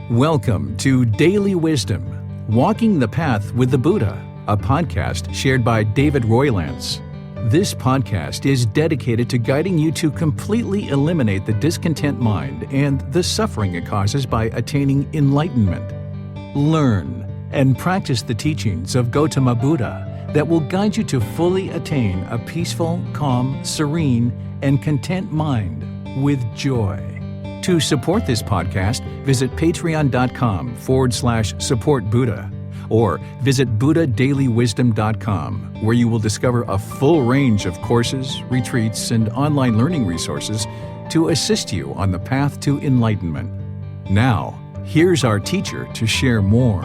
Welcome to Daily Wisdom, Walking the Path with the Buddha, a podcast shared by David Roylance. This podcast is dedicated to guiding you to completely eliminate the discontent mind and the suffering it causes by attaining enlightenment. Learn and practice the teachings of Gotama Buddha that will guide you to fully attain a peaceful, calm, serene, and content mind with joy. To support this podcast, visit patreon.com/support Buddha or visit buddhadailywisdom.com, where you will discover a full range of courses, retreats, and online learning resources to assist you on the path to enlightenment. Now, here's our teacher to share more.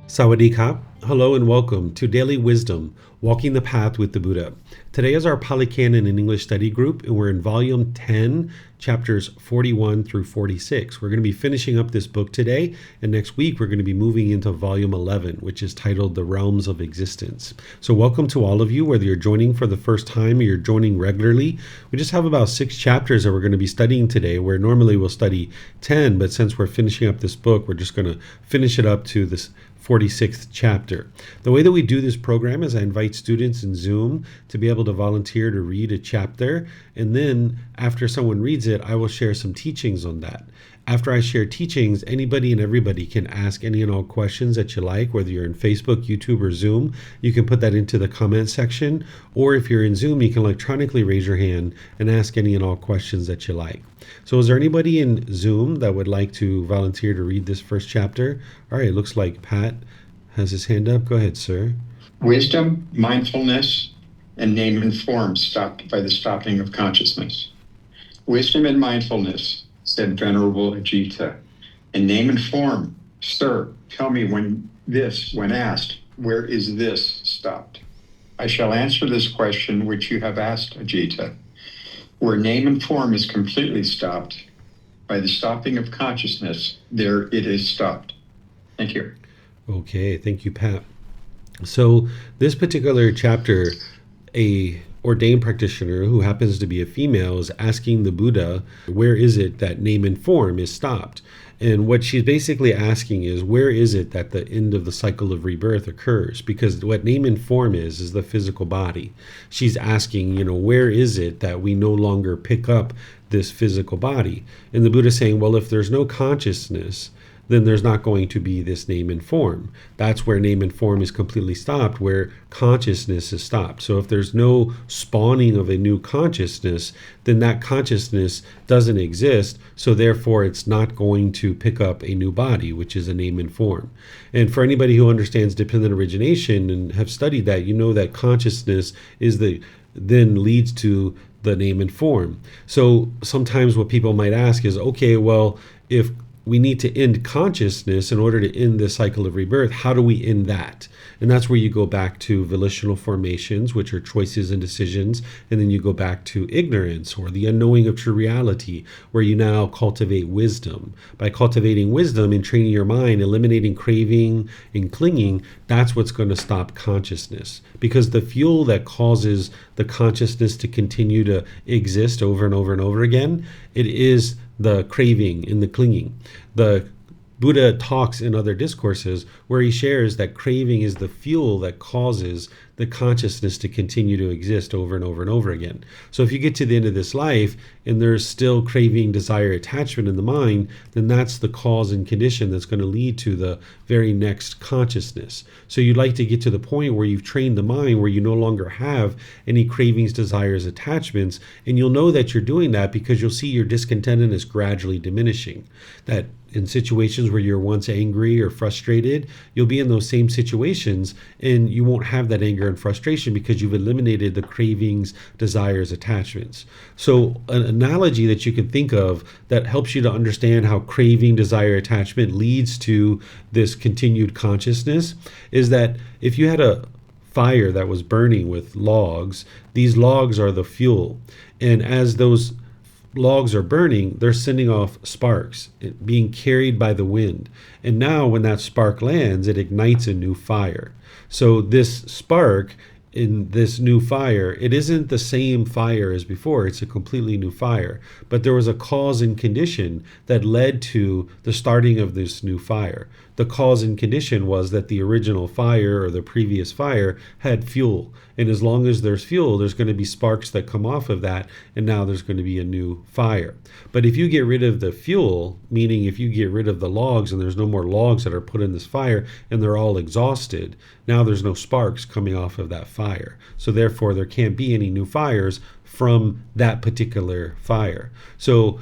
Sawadee Ka. Hello and welcome to Daily Wisdom, Walking the Path with the Buddha. Today is our Pali Canon in English study group, and we're in volume 10, chapters 41 through 46. We're going to be finishing up this book today, and next week we're going to be moving into volume 11, which is titled The Realms of Existence. So welcome to all of you, whether you're joining for the first time or you're joining regularly. We just have about 6 chapters that we're going to be studying today, where normally we'll study 10, but since we're finishing up this book, we're just going to finish it up to this 46th chapter. The way that we do this program is I invite students in Zoom to be able to volunteer to read a chapter, and then after someone reads it, I will share some teachings on that. After I share teachings, anybody and everybody can ask any and all questions that you like, whether you're in Facebook, YouTube, or Zoom. You can put that into the comment section, or if you're in Zoom, you can electronically raise your hand and ask any and all questions that you like. So is there anybody in Zoom that would like to volunteer to read this first chapter? All right, it looks like Pat has his hand up. Go ahead, sir. Wisdom, mindfulness, and name and form stopped by the stopping of consciousness. Wisdom and mindfulness, said Venerable Ajita, and name and form, sir, tell me when asked, where is this stopped? I shall answer this question which you have asked, Ajita. Where name and form is completely stopped, by the stopping of consciousness, there it is stopped. Thank you. Okay, thank you, Pat. So this particular chapter, a ordained practitioner who happens to be a female is asking the Buddha, where is it that name and form is stopped? And what she's basically asking is, where is it that the end of the cycle of rebirth occurs? Because what name and form is the physical body. She's asking, where is it that we no longer pick up this physical body? And the Buddha is saying, well, if there's no consciousness, then there's not going to be this name and form. That's where name and form is completely stopped, where consciousness is stopped. So if there's no spawning of a new consciousness, then that consciousness doesn't exist. So therefore, it's not going to pick up a new body, which is a name and form. And for anybody who understands dependent origination and have studied that, you know that consciousness then leads to the name and form. So sometimes what people might ask is, okay, well, if we need to end consciousness in order to end this cycle of rebirth, how do we end that? And that's where you go back to volitional formations, which are choices and decisions, and then you go back to ignorance or the unknowing of true reality, where you now cultivate wisdom. By cultivating wisdom and training your mind, eliminating craving and clinging, that's what's going to stop consciousness. Because the fuel that causes the consciousness to continue to exist over and over and over again, it is the craving and the clinging. The Buddha talks in other discourses where he shares that craving is the fuel that causes the consciousness to continue to exist over and over and over again. So if you get to the end of this life and there's still craving, desire, attachment in the mind, then that's the cause and condition that's going to lead to the very next consciousness. So you'd like to get to the point where you've trained the mind where you no longer have any cravings, desires, attachments, and you'll know that you're doing that because you'll see your discontentedness gradually diminishing. That in situations where you're once angry or frustrated, you'll be in those same situations and you won't have that anger and frustration because you've eliminated the cravings, desires, attachments. So an analogy that you can think of that helps you to understand how craving, desire, attachment leads to this continued consciousness is that if you had a fire that was burning with logs, these logs are the fuel. And as those logs are burning, they're sending off sparks, being carried by the wind. And now when that spark lands, it ignites a new fire. So this spark in this new fire, it isn't the same fire as before. It's a completely new fire. But there was a cause and condition that led to the starting of this new fire. The cause and condition was that the original fire or the previous fire had fuel. And as long as there's fuel, there's going to be sparks that come off of that. And now there's going to be a new fire. But if you get rid of the fuel, meaning if you get rid of the logs and there's no more logs that are put in this fire and they're all exhausted, now there's no sparks coming off of that fire. So therefore, there can't be any new fires from that particular fire. So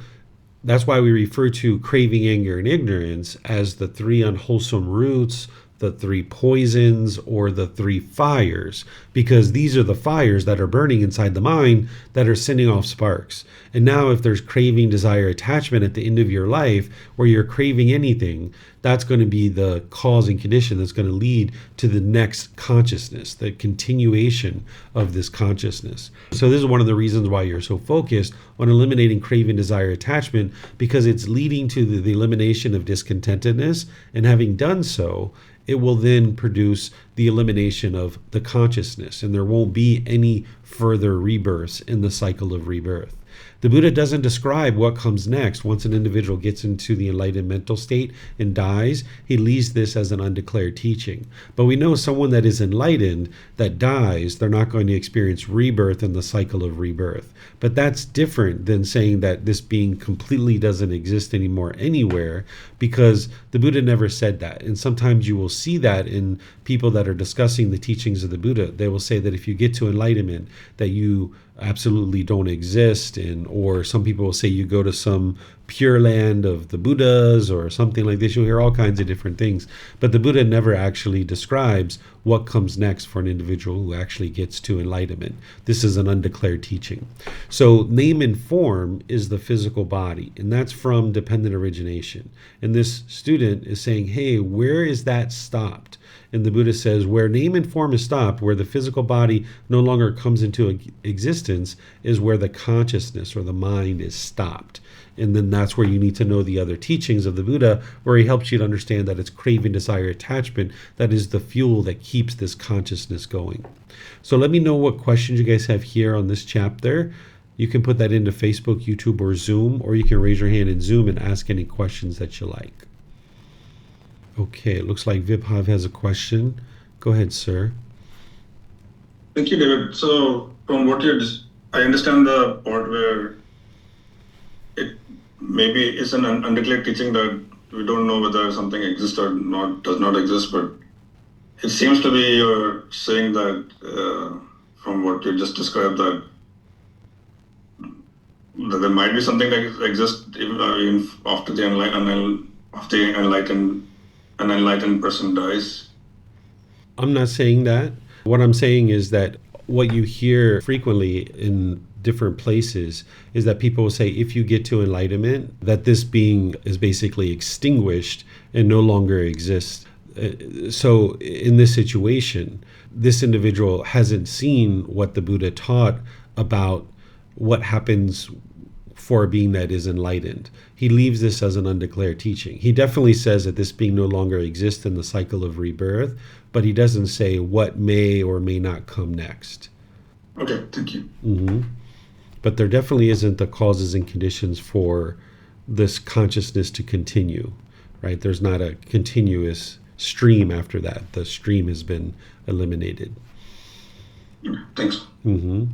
that's why we refer to craving, anger, and ignorance as the three unwholesome roots, the three poisons, or the three fires, because these are the fires that are burning inside the mind that are sending off sparks. And now if there's craving, desire, attachment at the end of your life, where you're craving anything, that's going to be the cause and condition that's going to lead to the next consciousness, the continuation of this consciousness. So this is one of the reasons why you're so focused on eliminating craving, desire, attachment, because it's leading to the elimination of discontentedness. And having done so, it will then produce the elimination of the consciousness, and there won't be any further rebirths in the cycle of rebirth. The Buddha doesn't describe what comes next. Once an individual gets into the enlightened mental state and dies, he leaves this as an undeclared teaching. But we know someone that is enlightened that dies, they're not going to experience rebirth in the cycle of rebirth. But that's different than saying that this being completely doesn't exist anymore anywhere, because the Buddha never said that. And sometimes you will see that in people that are discussing the teachings of the Buddha. They will say that if you get to enlightenment, that you absolutely don't exist, and or some people will say you go to some pure land of the Buddhas or something like this. You'll hear all kinds of different things, but the Buddha never actually describes what comes next for an individual who actually gets to enlightenment. This is an undeclared teaching. So name and form is the physical body, and that's from dependent origination. And this student is saying, hey, where is that stopped? And the Buddha says, where name and form is stopped, where the physical body no longer comes into existence, is where the consciousness or the mind is stopped. And then that's where you need to know the other teachings of the Buddha, where he helps you to understand that it's craving, desire, attachment that is the fuel that keeps this consciousness going. So let me know what questions you guys have here on this chapter. You can put that into Facebook, YouTube, or Zoom, or you can raise your hand in Zoom and ask any questions that you like. Okay, it looks like Vibhav has a question. Go ahead, sir. Thank you, David. So from what I understand the part where it maybe is an undeclared teaching that we don't know whether something exists or not, does not exist, but it seems to be you're saying that from what you just described that there might be something that exists even after the enlightened person dies. I'm not saying that. What I'm saying is that what you hear frequently in different places is that people will say, if you get to enlightenment, that this being is basically extinguished and no longer exists. So in this situation, this individual hasn't seen what the Buddha taught about what happens for a being that is enlightened. He leaves this as an undeclared teaching. He definitely says that this being no longer exists in the cycle of rebirth, but he doesn't say what may or may not come next. Okay, thank you. Mm-hmm. But there definitely isn't the causes and conditions for this consciousness to continue, right? There's not a continuous stream after that. The stream has been eliminated. Thanks. Mm-hmm.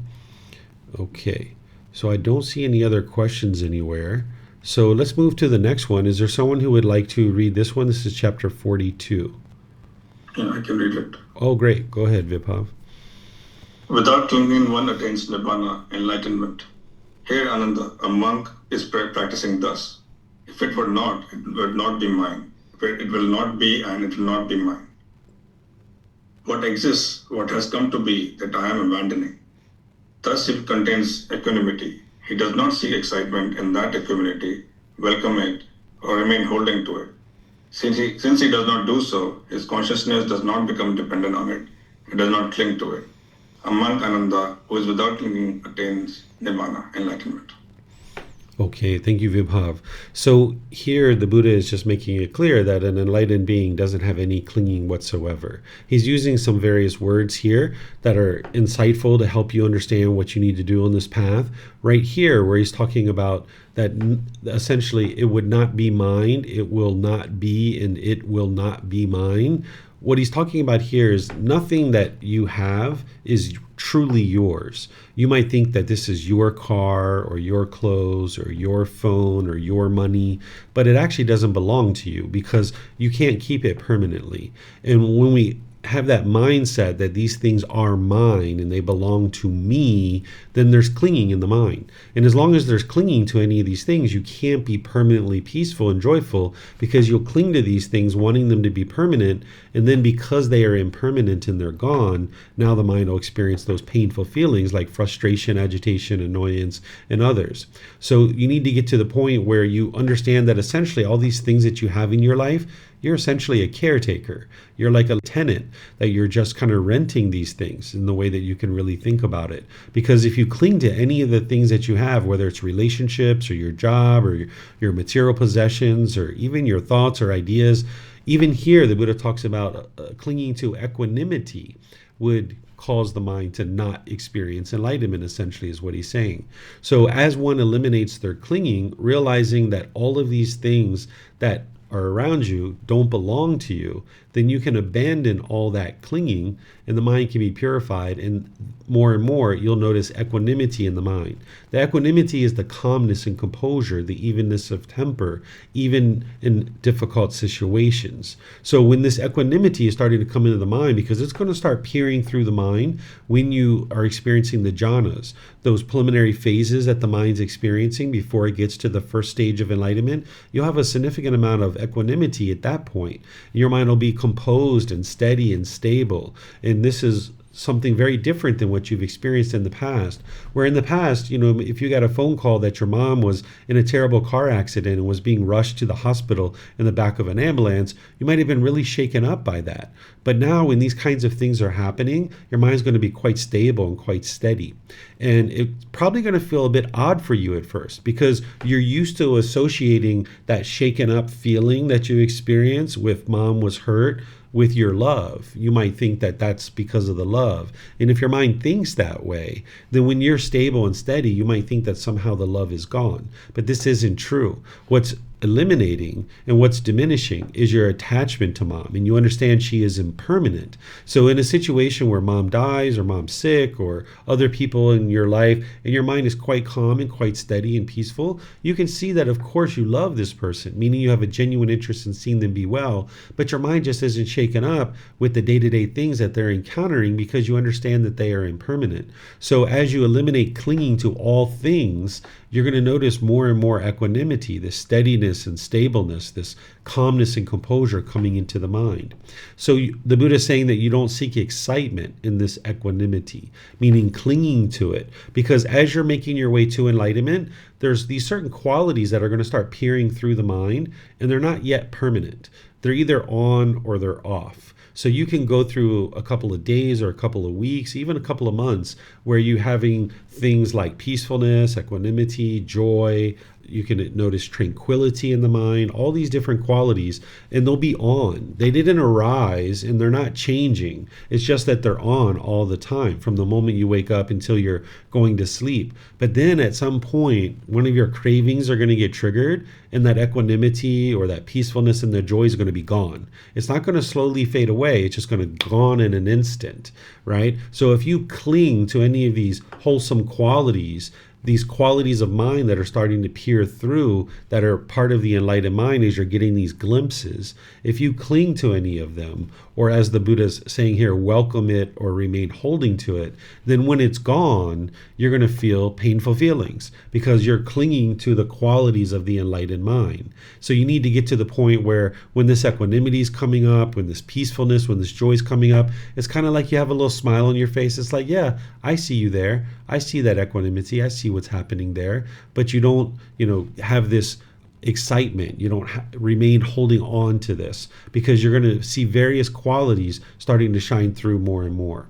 Okay. So I don't see any other questions anywhere. So let's move to the next one. Is there someone who would like to read this one? This is chapter 42. Yeah, I can read it. Oh, great. Go ahead, Vibhav. Without clinging, one attains Nibbana, enlightenment. Here, Ananda, a monk is practicing thus. If it were not, it would not be mine. It will not be, and it will not be mine. What exists, what has come to be, that I am abandoning. Thus it contains equanimity. He does not seek excitement in that equanimity, welcome it, or remain holding to it. Since he does not do so, his consciousness does not become dependent on it. He does not cling to it. A monk, Ananda, who is without clinging, attains Nibbana, enlightenment. Okay, thank you, Vibhav. So here the Buddha is just making it clear that an enlightened being doesn't have any clinging whatsoever. He's using some various words here that are insightful to help you understand what you need to do on this path. Right here, where he's talking about that essentially it would not be mine, it will not be, and it will not be mine. What he's talking about here is nothing that you have is truly yours. You might think that this is your car or your clothes or your phone or your money, but it actually doesn't belong to you because you can't keep it permanently. And when we have that mindset that these things are mine and they belong to me, then there's clinging in the mind. And as long as there's clinging to any of these things, you can't be permanently peaceful and joyful because you'll cling to these things wanting them to be permanent. And then because they are impermanent and they're gone, now the mind will experience those painful feelings like frustration, agitation, annoyance, and others. So you need to get to the point where you understand that essentially all these things that you have in your life, you're essentially a caretaker. You're like a tenant that you're just kind of renting these things in the way that you can really think about it. Because if you cling to any of the things that you have, whether it's relationships or your job or your material possessions or even your thoughts or ideas, even here the Buddha talks about clinging to equanimity would cause the mind to not experience enlightenment, essentially, is what he's saying. So as one eliminates their clinging, realizing that all of these things that are around you don't belong to you, then you can abandon all that clinging and the mind can be purified, and more you'll notice equanimity in the mind. The equanimity is the calmness and composure, the evenness of temper, even in difficult situations. So when this equanimity is starting to come into the mind, because it's going to start peering through the mind when you are experiencing the jhanas, those preliminary phases that the mind's experiencing before it gets to the first stage of enlightenment, you'll have a significant amount of equanimity at that point. Your mind will be composed and steady and stable. And this is something very different than what you've experienced in the past. Where in the past, if you got a phone call that your mom was in a terrible car accident and was being rushed to the hospital in the back of an ambulance, you might have been really shaken up by that. But now when these kinds of things are happening, your mind's going to be quite stable and quite steady. And it's probably going to feel a bit odd for you at first because you're used to associating that shaken up feeling that you experience with mom was hurt with your love. You might think that that's because of the love. And if your mind thinks that way, then when you're stable and steady, you might think that somehow the love is gone. But this isn't true. What's eliminating and what's diminishing is your attachment to mom, and you understand she is impermanent. So in a situation where mom dies or mom's sick or other people in your life and your mind is quite calm and quite steady and peaceful, you can see that of course you love this person, meaning you have a genuine interest in seeing them be well, but your mind just isn't shaken up with the day-to-day things that they're encountering because you understand that they are impermanent. So as you eliminate clinging to all things, you're going to notice more and more equanimity, this steadiness and stableness, this calmness and composure coming into the mind. So the Buddha is saying that you don't seek excitement in this equanimity, meaning clinging to it, because as you're making your way to enlightenment, there's these certain qualities that are going to start peering through the mind, and they're not yet permanent. They're either on or they're off. So you can go through a couple of days or a couple of weeks, even a couple of months, where you're having things like peacefulness, equanimity, joy. You can notice tranquility in the mind, all these different qualities, and they'll be on. They didn't arise and they're not changing. It's just that they're on all the time from the moment you wake up until you're going to sleep. But then at some point, one of your cravings are going to get triggered, and that equanimity or that peacefulness and the joy is going to be gone. It's not going to slowly fade away. It's just going to gone in an instant, right? So if you cling to any of these wholesome qualities, these qualities of mind that are starting to peer through, that are part of the enlightened mind as you're getting these glimpses, if you cling to any of them, or as the Buddha's saying here, welcome it or remain holding to it, then when it's gone, you're going to feel painful feelings because you're clinging to the qualities of the enlightened mind. So you need to get to the point where when this equanimity is coming up, when this peacefulness, when this joy is coming up, it's kind of like you have a little smile on your face. It's like, yeah, I see you there. I see that equanimity. I see what's happening there. But you don't, have this excitement. You don't remain holding on to this because you're going to see various qualities starting to shine through more and more.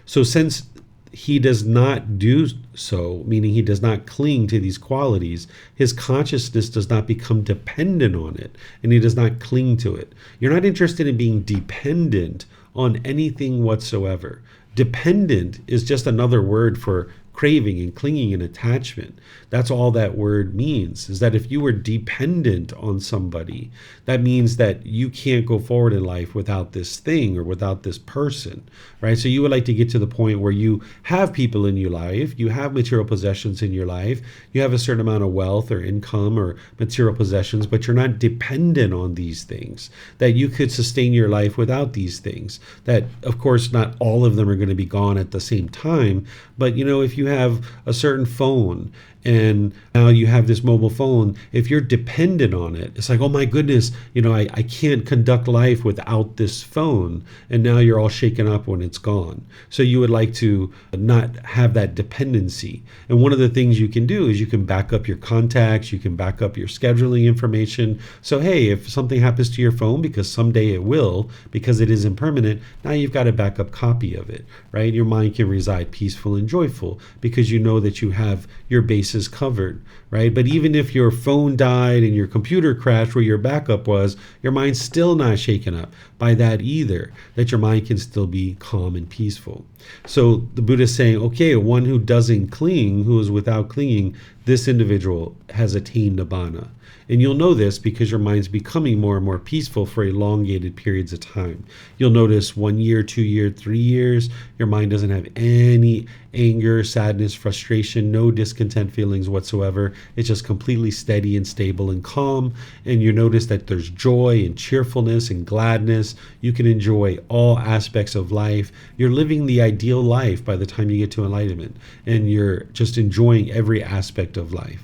So since he does not do so, meaning he does not cling to these qualities, his consciousness does not become dependent on it, and he does not cling to it. You're not interested in being dependent on anything whatsoever. Dependent is just another word for craving and clinging and attachment. That's all that word means, is that if you were dependent on somebody, that means that you can't go forward in life without this thing or without this person, right? So you would like to get to the point where you have people in your life, you have material possessions in your life, you have a certain amount of wealth or income or material possessions, but you're not dependent on these things, that you could sustain your life without these things. That, of course, not all of them are going to be gone at the same time, but if you have a certain phone and now you have this mobile phone, if you're dependent on it, it's like, oh my goodness, I can't conduct life without this phone. And now you're all shaken up when it's gone. So you would like to not have that dependency. And one of the things you can do is you can back up your contacts, you can back up your scheduling information. So, hey, if something happens to your phone, because someday it will, because it is impermanent, now you've got a backup copy of it, right? Your mind can reside peaceful and joyful because you know that you have your bases covered, right? But even if your phone died and your computer crashed where your backup was, your mind's still not shaken up by that either, that your mind can still be calm and peaceful. So the Buddha is saying, okay, one who doesn't cling, who is without clinging, this individual has attained nibbana. And you'll know this because your mind's becoming more and more peaceful for elongated periods of time. You'll notice 1 year, 2 years, 3 years, your mind doesn't have any anger, sadness, frustration, no discontent feelings whatsoever. It's just completely steady and stable and calm. And you notice that there's joy and cheerfulness and gladness. You can enjoy all aspects of life. You're living the ideal life by the time you get to enlightenment. And you're just enjoying every aspect of life.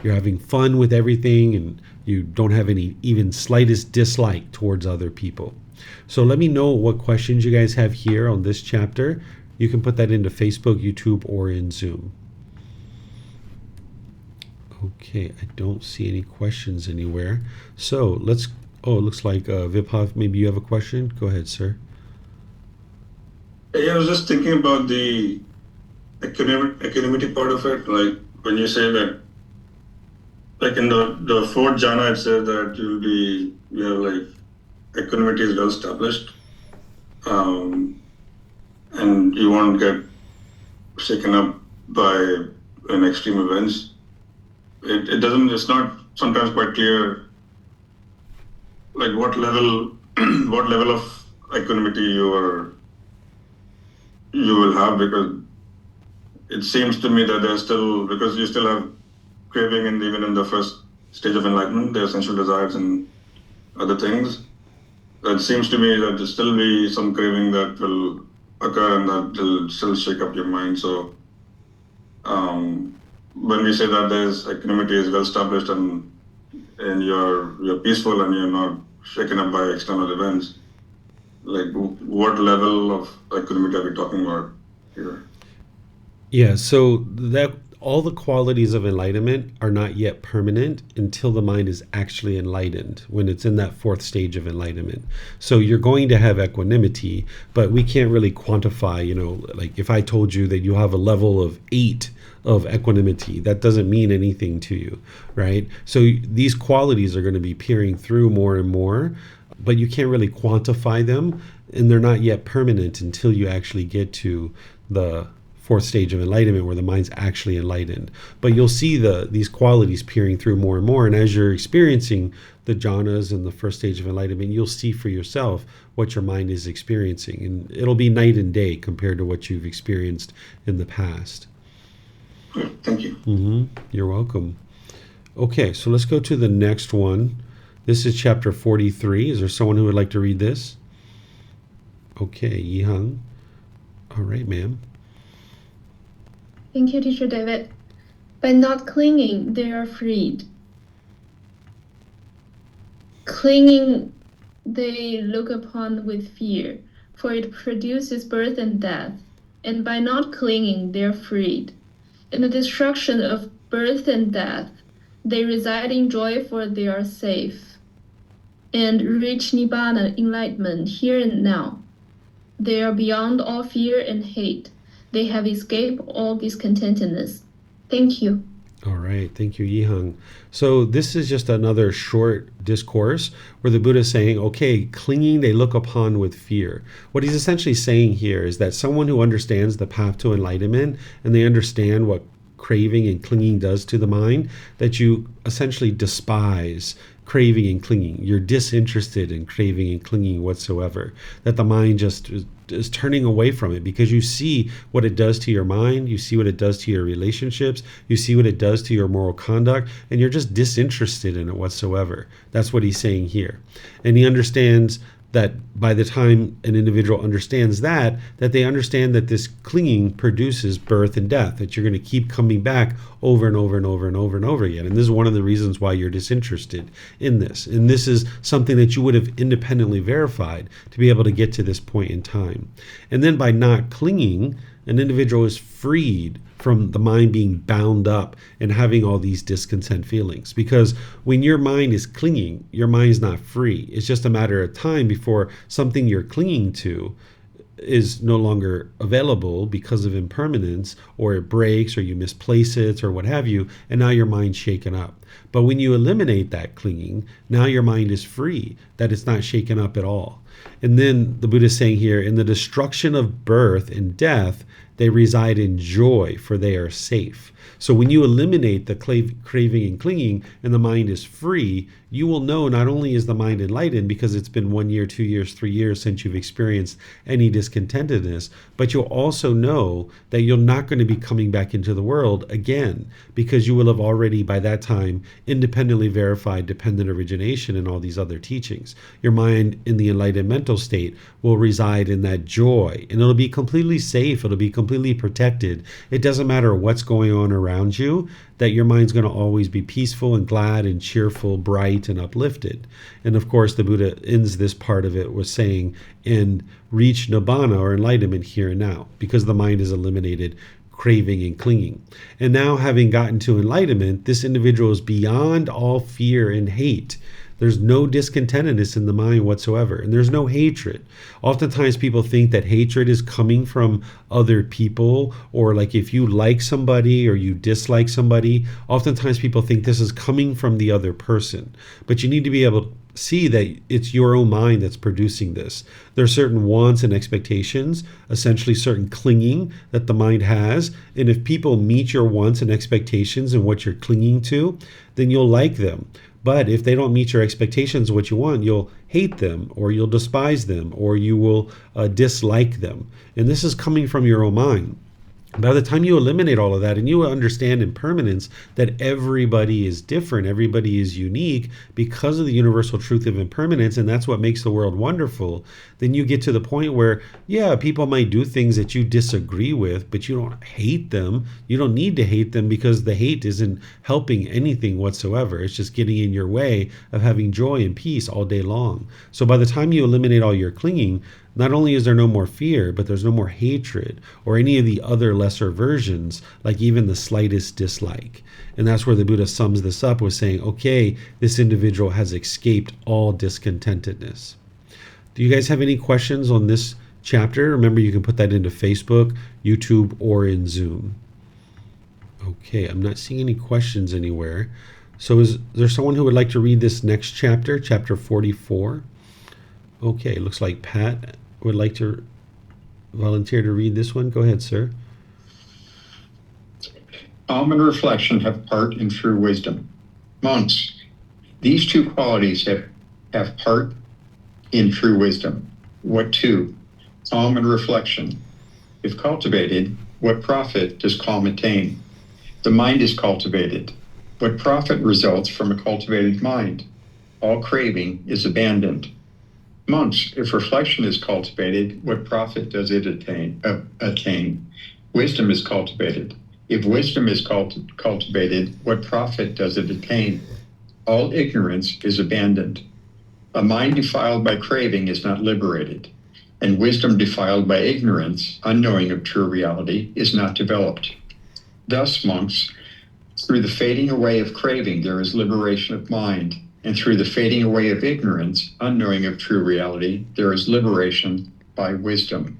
You're having fun with everything, and you don't have any even slightest dislike towards other people. So let me know what questions you guys have here on this chapter. You can put that into Facebook, YouTube, or in Zoom. Okay, I don't see any questions anywhere. So it looks like Vibhav, maybe you have a question? Go ahead, sir. Yeah, I was just thinking about the equanimity part of it. Like when you say that, like in the fourth jhana, it says that equanimity is well established, and you won't get shaken up by extreme events. It's not sometimes quite clear, like what level of equanimity you will have, because it seems to me that because you still have craving, and even in the first stage of enlightenment, the essential desires and other things. It seems to me that there still be some craving that will occur and that will still shake up your mind. So when we say that there's equanimity is well established and you're peaceful and you're not shaken up by external events, like what level of equanimity are we talking about here? Yeah, so that all the qualities of enlightenment are not yet permanent until the mind is actually enlightened, when it's in that fourth stage of enlightenment. So you're going to have equanimity, but we can't really quantify, like if I told you that you have a level of 8 of equanimity, that doesn't mean anything to you, right? So these qualities are going to be peering through more and more, but you can't really quantify them, and they're not yet permanent until you actually get to the fourth stage of enlightenment, where the mind's actually enlightened. But you'll see these qualities peering through more and more, and as you're experiencing the jhanas in the first stage of enlightenment, you'll see for yourself what your mind is experiencing, and it'll be night and day compared to what you've experienced in the past. Thank you. You're welcome. Okay, so let's go to the next one. This is chapter 43. Is there someone who would like to read this? Okay, Yihang. All right, ma'am. Thank you, Teacher David. By not clinging, they are freed. Clinging, they look upon with fear, for it produces birth and death. And by not clinging, they are freed. In the destruction of birth and death, they reside in joy, for they are safe. And reach Nibbana, enlightenment, here and now. They are beyond all fear and hate. they have escaped all discontentedness. Thank you. All right. Thank you, Yihang. So this is just another short discourse where the Buddha is saying, okay, clinging they look upon with fear. What he's essentially saying here is that someone who understands the path to enlightenment and they understand what craving and clinging does to the mind, that you essentially despise craving and clinging. You're disinterested in craving and clinging whatsoever. That the mind just is turning away from it because you see what it does to your mind, you see what it does to your relationships, you see what it does to your moral conduct, and you're just disinterested in it whatsoever. That's what he's saying here. And he understands that by the time an individual understands that they understand that this clinging produces birth and death, that you're going to keep coming back over and over and over and over and over again. And this is one of the reasons why you're disinterested in this. And this is something that you would have independently verified to be able to get to this point in time. And then by not clinging, an individual is freed from the mind being bound up and having all these discontent feelings. Because when your mind is clinging, your mind's not free. It's just a matter of time before something you're clinging to is no longer available because of impermanence, or it breaks, or you misplace it, or what have you, and now your mind's shaken up. But when you eliminate that clinging, now your mind is free, that it's not shaken up at all. And then the Buddha is saying here, in the destruction of birth and death, they reside in joy, for they are safe. So when you eliminate the craving and clinging and the mind is free, you will know not only is the mind enlightened because it's been 1 year, 2 years, 3 years since you've experienced any discontentedness, but you'll also know that you're not going to be coming back into the world again because you will have already by that time independently verified dependent origination and all these other teachings. Your mind in the enlightened mental state will reside in that joy, and it'll be completely safe. It'll be completely protected. It doesn't matter what's going on around you, that your mind's going to always be peaceful and glad and cheerful, bright and uplifted. And of course, the Buddha ends this part of it with saying, and reach nibbana or enlightenment here and now, because the mind is eliminated craving and clinging. And now, having gotten to enlightenment, this individual is beyond all fear and hate. There's no discontentedness in the mind whatsoever, and there's no hatred. Oftentimes people think that hatred is coming from other people, or like if you like somebody or you dislike somebody, oftentimes people think this is coming from the other person. But you need to be able to see that it's your own mind that's producing this. There are certain wants and expectations, essentially certain clinging that the mind has, and if people meet your wants and expectations and what you're clinging to, then you'll like them. But if they don't meet your expectations of what you want, you'll hate them, or you'll despise them, or you will dislike them. And this is coming from your own mind. By the time you eliminate all of that and you understand impermanence, that everybody is different, everybody is unique because of the universal truth of impermanence, and that's what makes the world wonderful, then you get to the point where, yeah, people might do things that you disagree with, but you don't hate them. You don't need to hate them because the hate isn't helping anything whatsoever. It's just getting in your way of having joy and peace all day long. So by the time you eliminate all your clinging, not only is there no more fear, but there's no more hatred or any of the other lesser versions, like even the slightest dislike. And that's where the Buddha sums this up with saying, okay, this individual has escaped all discontentedness. Do you guys have any questions on this chapter? Remember, you can put that into Facebook, YouTube, or in Zoom. Okay, I'm not seeing any questions anywhere. So is there someone who would like to read this next chapter, chapter 44? Okay, it looks like Pat would like to volunteer to read this one. Go ahead, sir. Calm and reflection have part in true wisdom. Monks, these two qualities have part in true wisdom. What two? Calm and reflection. If cultivated, what profit does calm attain? The mind is cultivated. What profit results from a cultivated mind? All craving is abandoned. Monks, if reflection is cultivated, what profit does it attain? Wisdom is cultivated. If wisdom is cultivated, what profit does it attain? All ignorance is abandoned. A mind defiled by craving is not liberated, and wisdom defiled by ignorance, unknowing of true reality, is not developed. Thus, monks, through the fading away of craving, there is liberation of mind. And through the fading away of ignorance, unknowing of true reality, there is liberation by wisdom.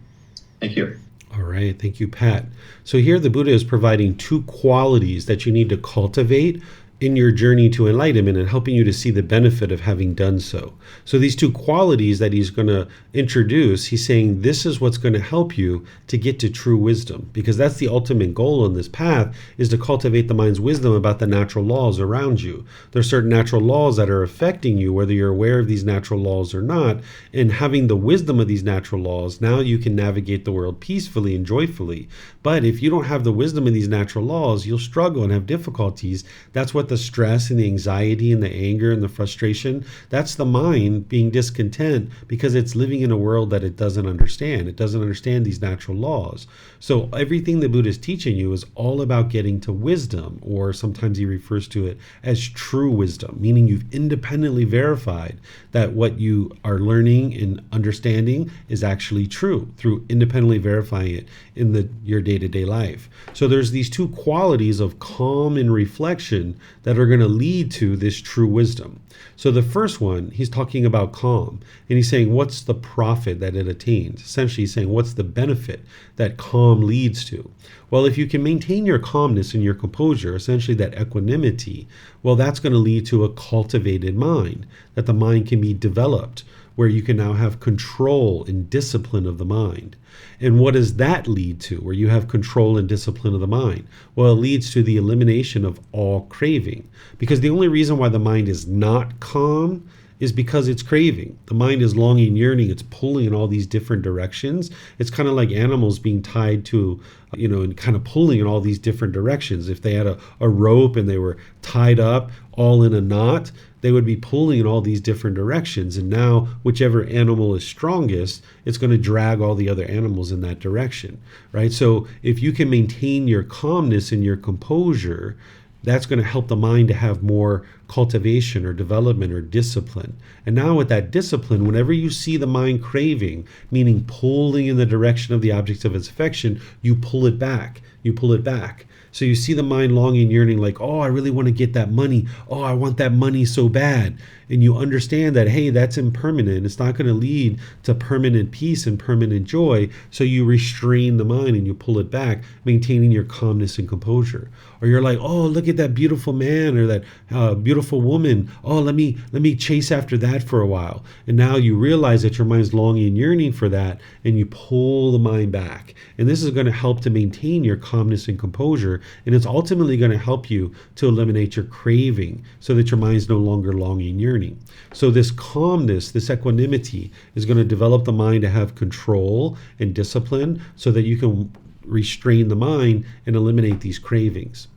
Thank you. All All right, thank you, Pat. So here the Buddha is providing two qualities that you need to cultivate in your journey to enlightenment and helping you to see the benefit of having done so. So these two qualities that he's going to introduce, he's saying this is what's going to help you to get to true wisdom, because that's the ultimate goal on this path, is to cultivate the mind's wisdom about the natural laws around you. There are certain natural laws that are affecting you, whether you're aware of these natural laws or not, and having the wisdom of these natural laws, now you can navigate the world peacefully and joyfully. But if you don't have the wisdom of these natural laws, you'll struggle and have difficulties. That's what the stress and the anxiety and the anger and the frustration, that's the mind being discontent because it's living in a world that it doesn't understand. It doesn't understand these natural laws. So everything the Buddha is teaching you is all about getting to wisdom, or sometimes he refers to it as true wisdom, meaning you've independently verified that what you are learning and understanding is actually true through independently verifying it in your day-to-day life. So there's these two qualities of calm and reflection that are going to lead to this true wisdom. So the first one, he's talking about calm, and he's saying, what's the profit that it attains? Essentially, he's saying, what's the benefit that calm leads to? Well, if you can maintain your calmness and your composure, essentially that equanimity, well, that's going to lead to a cultivated mind, that the mind can be developed, where you can now have control and discipline of the mind. And what does that lead to, where you have control and discipline of the mind? Well, it leads to the elimination of all craving. Because the only reason why the mind is not calm is because it's craving. The mind is longing, yearning, it's pulling in all these different directions. It's kind of like animals being tied to, and kind of pulling in all these different directions. If they had a rope and they were tied up all in a knot, they would be pulling in all these different directions. And now whichever animal is strongest, it's going to drag all the other animals in that direction, right? So if you can maintain your calmness and your composure, that's going to help the mind to have more cultivation or development or discipline. And now with that discipline, whenever you see the mind craving, meaning pulling in the direction of the objects of its affection, you pull it back. You pull it back. So you see the mind longing, yearning, like, oh, I really want to get that money. Oh, I want that money so bad. And you understand that, hey, that's impermanent. It's not going to lead to permanent peace and permanent joy. So you restrain the mind and you pull it back, maintaining your calmness and composure. Or you're like, oh, look at that beautiful man or that beautiful woman. Oh, let me chase after that for a while. And now you realize that your mind's longing and yearning for that, and you pull the mind back. And this is going to help to maintain your calmness and composure. And it's ultimately going to help you to eliminate your craving so that your mind's no longer longing and yearning. So this calmness, this equanimity is going to develop the mind to have control and discipline so that you can restrain the mind and eliminate these cravings.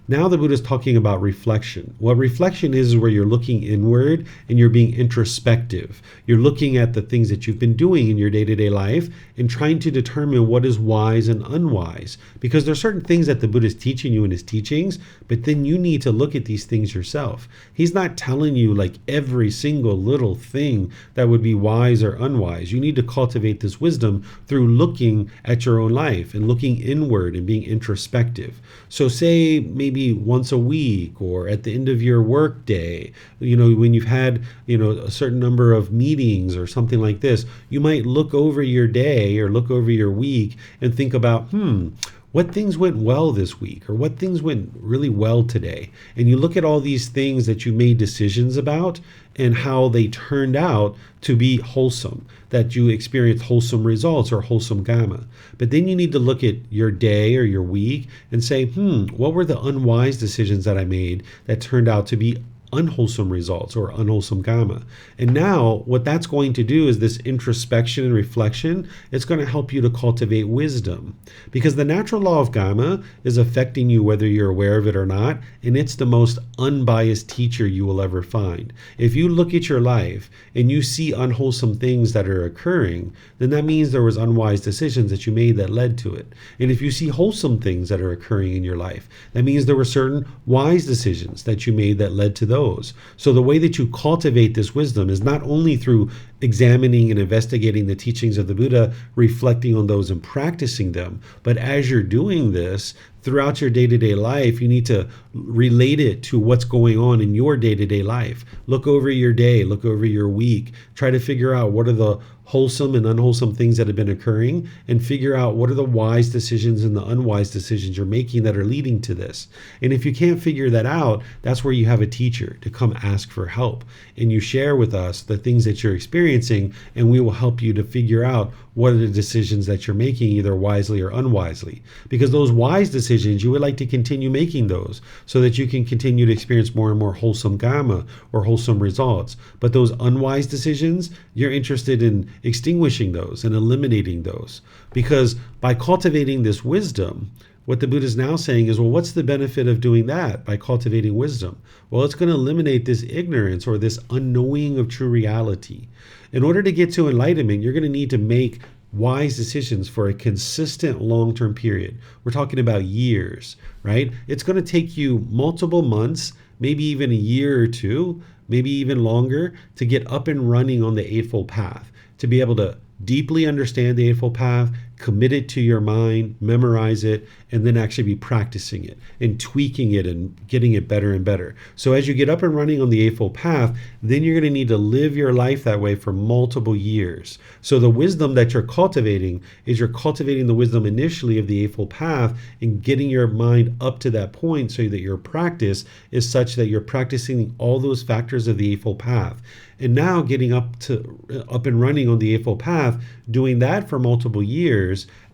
Now the Buddha is talking about reflection. What reflection is where you're looking inward and you're being introspective. You're looking at the things that you've been doing in your day-to-day life and trying to determine what is wise and unwise. Because there are certain things that the Buddha is teaching you in his teachings, but then you need to look at these things yourself. He's not telling you like every single little thing that would be wise or unwise. You need to cultivate this wisdom through looking at your own life and looking inward and being introspective. So say maybe once a week or at the end of your work day, when you've had, a certain number of meetings or something like this, you might look over your day or look over your week and think about, what things went well this week, or what things went really well today. And you look at all these things that you made decisions about and how they turned out to be wholesome, that you experienced wholesome results or wholesome dhamma. But then you need to look at your day or your week and say, what were the unwise decisions that I made that turned out to be unwholesome results or unwholesome dhamma? And now what that's going to do is this introspection and reflection, it's going to help you to cultivate wisdom, because the natural law of dhamma is affecting you whether you're aware of it or not, and it's the most unbiased teacher you will ever find. If you look at your life and you see unwholesome things that are occurring, then that means there was unwise decisions that you made that led to it. And if you see wholesome things that are occurring in your life, that means there were certain wise decisions that you made that led to those. So the way that you cultivate this wisdom is not only through examining and investigating the teachings of the Buddha, reflecting on those and practicing them. But as you're doing this, throughout your day-to-day life, you need to relate it to what's going on in your day-to-day life. Look over your day, look over your week, try to figure out what are the wholesome and unwholesome things that have been occurring, and figure out what are the wise decisions and the unwise decisions you're making that are leading to this. And if you can't figure that out, that's where you have a teacher to come ask for help. And you share with us the things that you're experiencing, and we will help you to figure out what are the decisions that you're making, either wisely or unwisely. Because those wise decisions, you would like to continue making those so that you can continue to experience more and more wholesome dhamma or wholesome results. But those unwise decisions, you're interested in extinguishing those and eliminating those. Because by cultivating this wisdom, what the Buddha is now saying is, well, what's the benefit of doing that by cultivating wisdom? Well, it's going to eliminate this ignorance or this unknowing of true reality. In order to get to enlightenment, you're going to need to make wise decisions for a consistent long-term period. We're talking about years, right? It's going to take you multiple months, maybe even a year or two, maybe even longer, to get up and running on the Eightfold Path, to be able to deeply understand the Eightfold Path, commit it to your mind, memorize it, and then actually be practicing it and tweaking it and getting it better and better. So as you get up and running on the Eightfold Path, then you're going to need to live your life that way for multiple years. So the wisdom that you're cultivating is you're cultivating the wisdom initially of the Eightfold Path and getting your mind up to that point so that your practice is such that you're practicing all those factors of the Eightfold Path. And now getting up and running on the Eightfold Path, doing that for multiple years,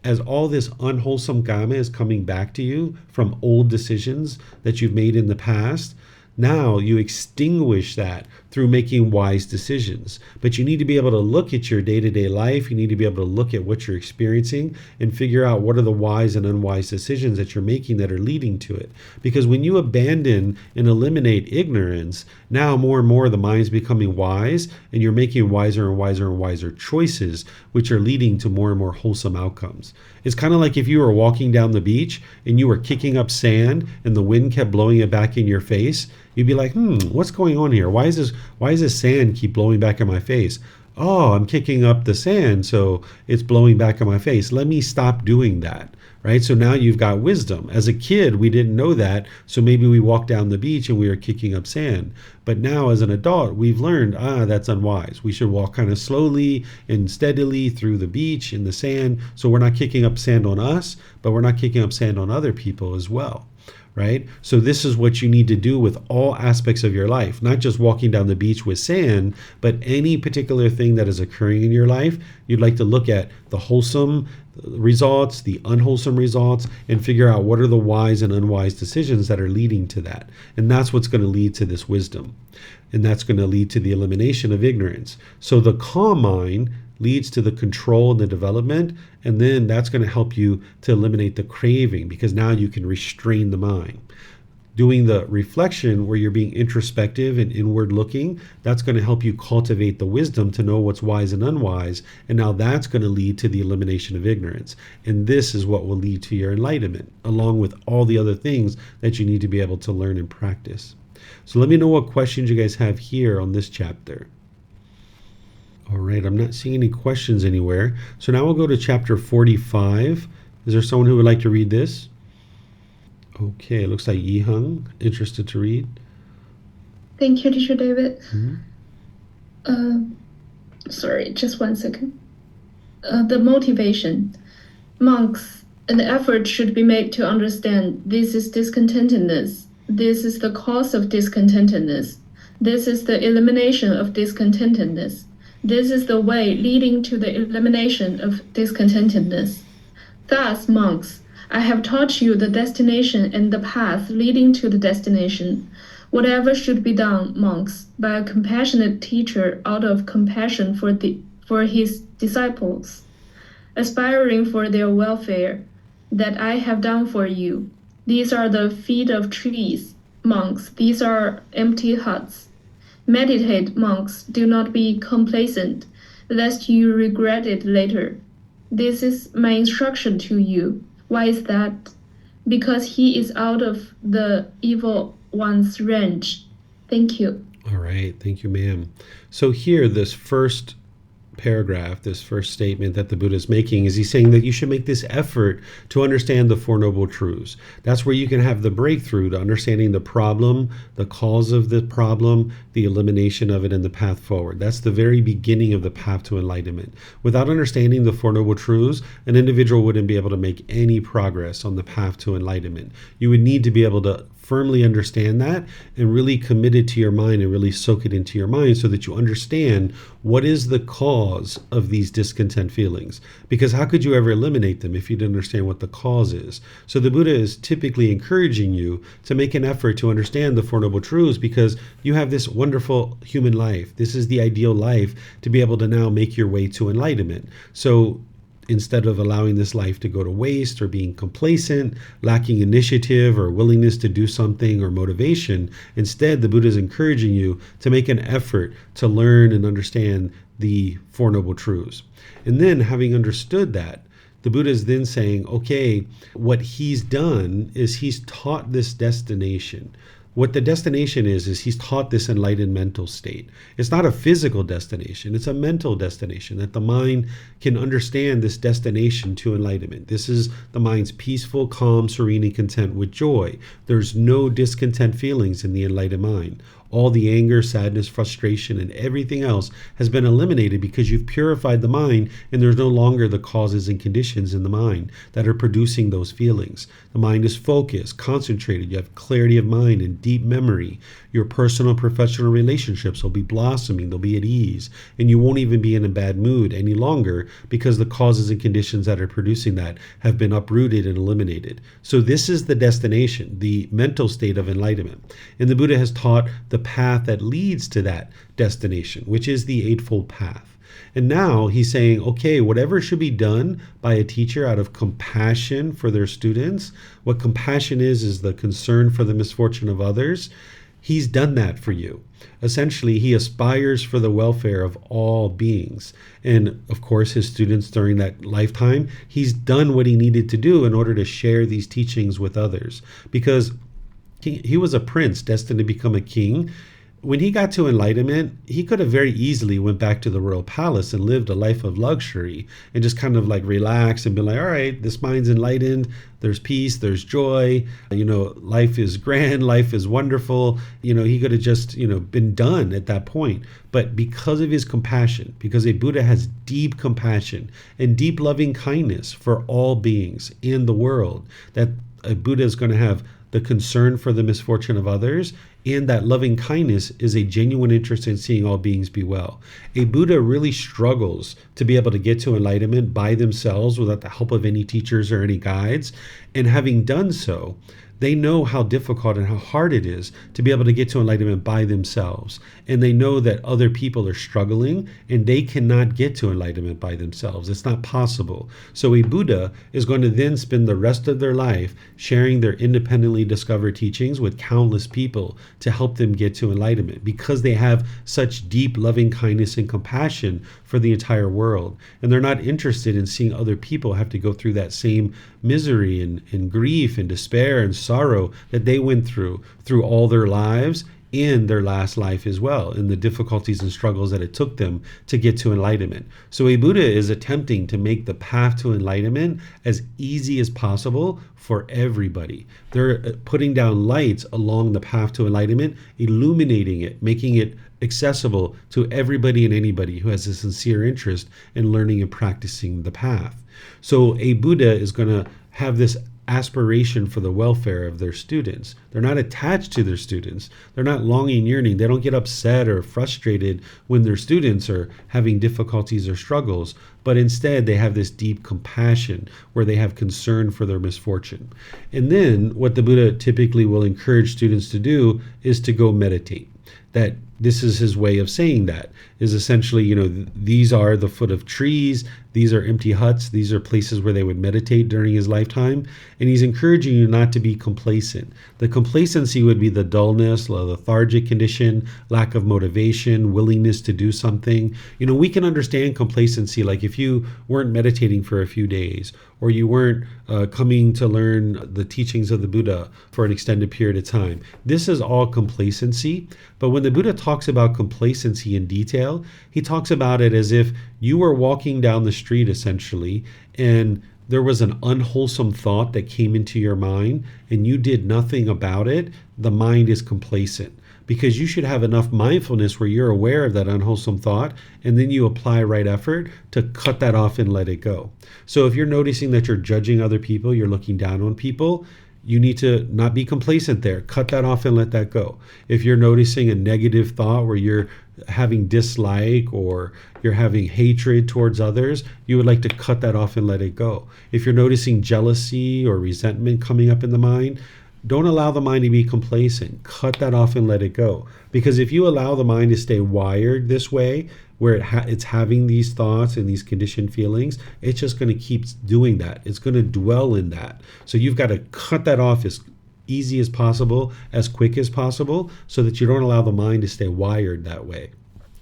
as all this unwholesome karma is coming back to you from old decisions that you've made in the past, now you extinguish that through making wise decisions. But you need to be able to look at your day-to-day life. You need to be able to look at what you're experiencing and figure out what are the wise and unwise decisions that you're making that are leading to it. Because when you abandon and eliminate ignorance, now more and more the mind's becoming wise, and you're making wiser and wiser and wiser choices, which are leading to more and more wholesome outcomes. It's kind of like if you were walking down the beach and you were kicking up sand and the wind kept blowing it back in your face. You'd be like, what's going on here? Why is this sand keep blowing back in my face? Oh, I'm kicking up the sand, so it's blowing back in my face. Let me stop doing that, right? So now you've got wisdom. As a kid, we didn't know that, so maybe we walked down the beach and we were kicking up sand. But now as an adult, we've learned, that's unwise. We should walk kind of slowly and steadily through the beach in the sand, so we're not kicking up sand on us, but we're not kicking up sand on other people as well. Right? So this is what you need to do with all aspects of your life, not just walking down the beach with sand, but any particular thing that is occurring in your life. You'd like to look at the wholesome results, the unwholesome results, and figure out what are the wise and unwise decisions that are leading to that. And that's what's going to lead to this wisdom. And that's going to lead to the elimination of ignorance. So the calm mind leads to the control and the development, and then that's going to help you to eliminate the craving, because now you can restrain the mind. Doing the reflection where you're being introspective and inward looking, that's going to help you cultivate the wisdom to know what's wise and unwise, and now that's going to lead to the elimination of ignorance. And this is what will lead to your enlightenment, along with all the other things that you need to be able to learn and practice. So let me know what questions you guys have here on this chapter. All right, I'm not seeing any questions anywhere. So now we'll go to chapter 45. Is there someone who would like to read this? Okay, it looks like Yihang, interested to read. Thank you, Teacher David. Mm-hmm. Sorry, just 1 second. The motivation. Monks, an effort should be made to understand this is discontentedness. This is the cause of discontentedness. This is the elimination of discontentedness. This is the way leading to the elimination of discontentedness. Thus, monks, I have taught you the destination and the path leading to the destination. Whatever should be done, monks, by a compassionate teacher out of compassion for his disciples, aspiring for their welfare, that I have done for you. These are the feet of trees, monks. These are empty huts. Meditate, monks, do not be complacent, lest you regret it later. This is my instruction to you. Why is that? Because he is out of the evil one's range. Thank you. All right, thank you, ma'am. So here, this first paragraph, this first statement that the Buddha is making, is he's saying that you should make this effort to understand the Four Noble Truths. That's where you can have the breakthrough to understanding the problem, the cause of the problem, the elimination of it, and the path forward. That's the very beginning of the path to enlightenment. Without understanding the Four Noble Truths, an individual wouldn't be able to make any progress on the path to enlightenment. You would need to be able to firmly understand that and really commit it to your mind and really soak it into your mind so that you understand what is the cause of these discontent feelings. Because how could you ever eliminate them if you didn't understand what the cause is? So the Buddha is typically encouraging you to make an effort to understand the Four Noble Truths, because you have this wonderful human life. This is the ideal life to be able to now make your way to enlightenment. So instead of allowing this life to go to waste or being complacent, lacking initiative or willingness to do something or motivation, instead the Buddha is encouraging you to make an effort to learn and understand the Four Noble Truths. And then, having understood that, the Buddha is then saying, okay, what he's done is he's taught this destination. What the destination is he's taught this enlightened mental state. It's not a physical destination, it's a mental destination, that the mind can understand this destination to enlightenment. This is the mind's peaceful, calm, serene, and content with joy. There's no discontent feelings in the enlightened mind. All the anger, sadness, frustration, and everything else has been eliminated because you've purified the mind, and there's no longer the causes and conditions in the mind that are producing those feelings. The mind is focused, concentrated. You have clarity of mind and deep memory. Your personal and professional relationships will be blossoming. They'll be at ease, and you won't even be in a bad mood any longer because the causes and conditions that are producing that have been uprooted and eliminated. So this is the destination, the mental state of enlightenment. And the Buddha has taught the path that leads to that destination, which is the Eightfold Path. And now he's saying, okay, whatever should be done by a teacher out of compassion for their students, what compassion is the concern for the misfortune of others. He's done that for you. Essentially, he aspires for the welfare of all beings. And of course, his students during that lifetime, he's done what he needed to do in order to share these teachings with others. Because he was a prince destined to become a king. When he got to enlightenment, he could have very easily went back to the royal palace and lived a life of luxury and just kind of like relax and be like, all right, this mind's enlightened. There's peace, there's joy. Life is grand, life is wonderful. He could have just, been done at that point. But because of his compassion, because a Buddha has deep compassion and deep loving kindness for all beings in the world, that a Buddha is going to have the concern for the misfortune of others, and that loving kindness is a genuine interest in seeing all beings be well. A Buddha really struggles to be able to get to enlightenment by themselves without the help of any teachers or any guides. And having done so, they know how difficult and how hard it is to be able to get to enlightenment by themselves. And they know that other people are struggling and they cannot get to enlightenment by themselves. It's not possible. So a Buddha is going to then spend the rest of their life sharing their independently discovered teachings with countless people to help them get to enlightenment, because they have such deep loving kindness and compassion for the entire world. And they're not interested in seeing other people have to go through that same misery and grief and despair and sorrow that they went through all their lives, in their last life as well, in the difficulties and struggles that it took them to get to enlightenment. So a Buddha is attempting to make the path to enlightenment as easy as possible for everybody. They're putting down lights along the path to enlightenment, illuminating it, making it accessible to everybody and anybody who has a sincere interest in learning and practicing the path. So a Buddha is going to have this aspiration for the welfare of their students. They're not attached to their students. They're not longing, yearning. They don't get upset or frustrated when their students are having difficulties or struggles, but instead they have this deep compassion where they have concern for their misfortune. And then what the Buddha typically will encourage students to do is to go meditate. That this is his way of saying that, is essentially, these are the foot of trees, these are empty huts, these are places where they would meditate during his lifetime. And he's encouraging you not to be complacent. The complacency would be the dullness, the lethargic condition, lack of motivation, willingness to do something. We can understand complacency, like if you weren't meditating for a few days, or you weren't coming to learn the teachings of the Buddha for an extended period of time. This is all complacency. But when when the Buddha talks about complacency in detail, he talks about it as if you were walking down the street essentially, and there was an unwholesome thought that came into your mind and you did nothing about it. The mind is complacent, because you should have enough mindfulness where you're aware of that unwholesome thought, and then you apply right effort to cut that off and let it go. So if you're noticing that you're judging other people, you're looking down on people, you need to not be complacent there. Cut that off and let that go. If you're noticing a negative thought where you're having dislike or you're having hatred towards others, you would like to cut that off and let it go. If you're noticing jealousy or resentment coming up in the mind, don't allow the mind to be complacent. Cut that off and let it go. Because if you allow the mind to stay wired this way, where it's having these thoughts and these conditioned feelings, it's just going to keep doing that. It's going to dwell in that. So you've got to cut that off as easy as possible, as quick as possible, so that you don't allow the mind to stay wired that way.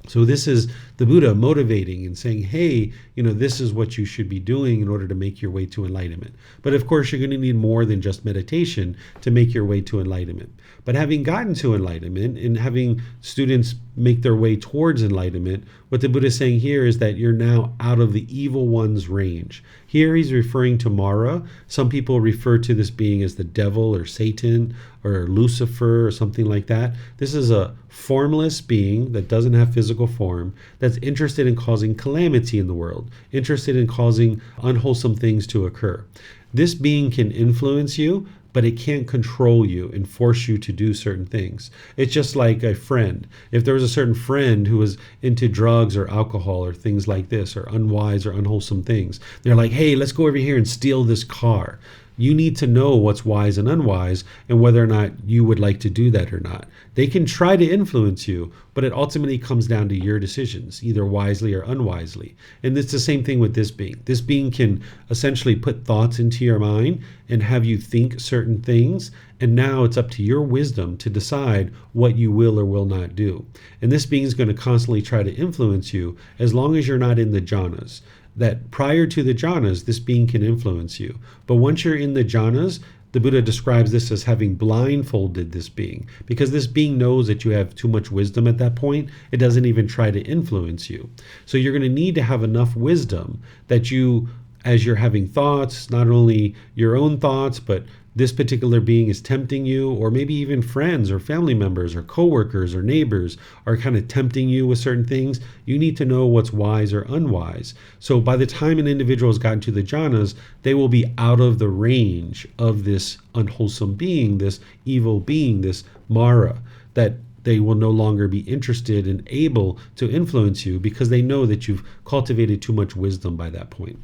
So this is the Buddha motivating and saying, hey, this is what you should be doing in order to make your way to enlightenment. But of course, you're going to need more than just meditation to make your way to enlightenment. But having gotten to enlightenment and having students make their way towards enlightenment, what the Buddha is saying here is that you're now out of the evil one's range. Here he's referring to Mara. Some people refer to this being as the devil or Satan or Lucifer or something like that. This is a formless being that doesn't have physical form, that's interested in causing calamity in the world, interested in causing unwholesome things to occur. This being can influence you, but it can't control you and force you to do certain things. It's just like a friend. If there was a certain friend who was into drugs or alcohol or things like this, or unwise or unwholesome things, they're like, hey, let's go over here and steal this car. You need to know what's wise and unwise and whether or not you would like to do that or not. They can try to influence you, but it ultimately comes down to your decisions, either wisely or unwisely. And it's the same thing with this being. This being can essentially put thoughts into your mind and have you think certain things. And now it's up to your wisdom to decide what you will or will not do. And this being is going to constantly try to influence you as long as you're not in the jhanas. That prior to the jhanas, this being can influence you. But once you're in the jhanas, the Buddha describes this as having blindfolded this being, because this being knows that you have too much wisdom at that point. It doesn't even try to influence you. So you're going to need to have enough wisdom that you, as you're having thoughts, not only your own thoughts, but this particular being is tempting you, or maybe even friends or family members or coworkers or neighbors are kind of tempting you with certain things, you need to know what's wise or unwise. So by the time an individual has gotten to the jhanas, they will be out of the range of this unwholesome being, this evil being, this Mara, that they will no longer be interested and able to influence you because they know that you've cultivated too much wisdom by that point.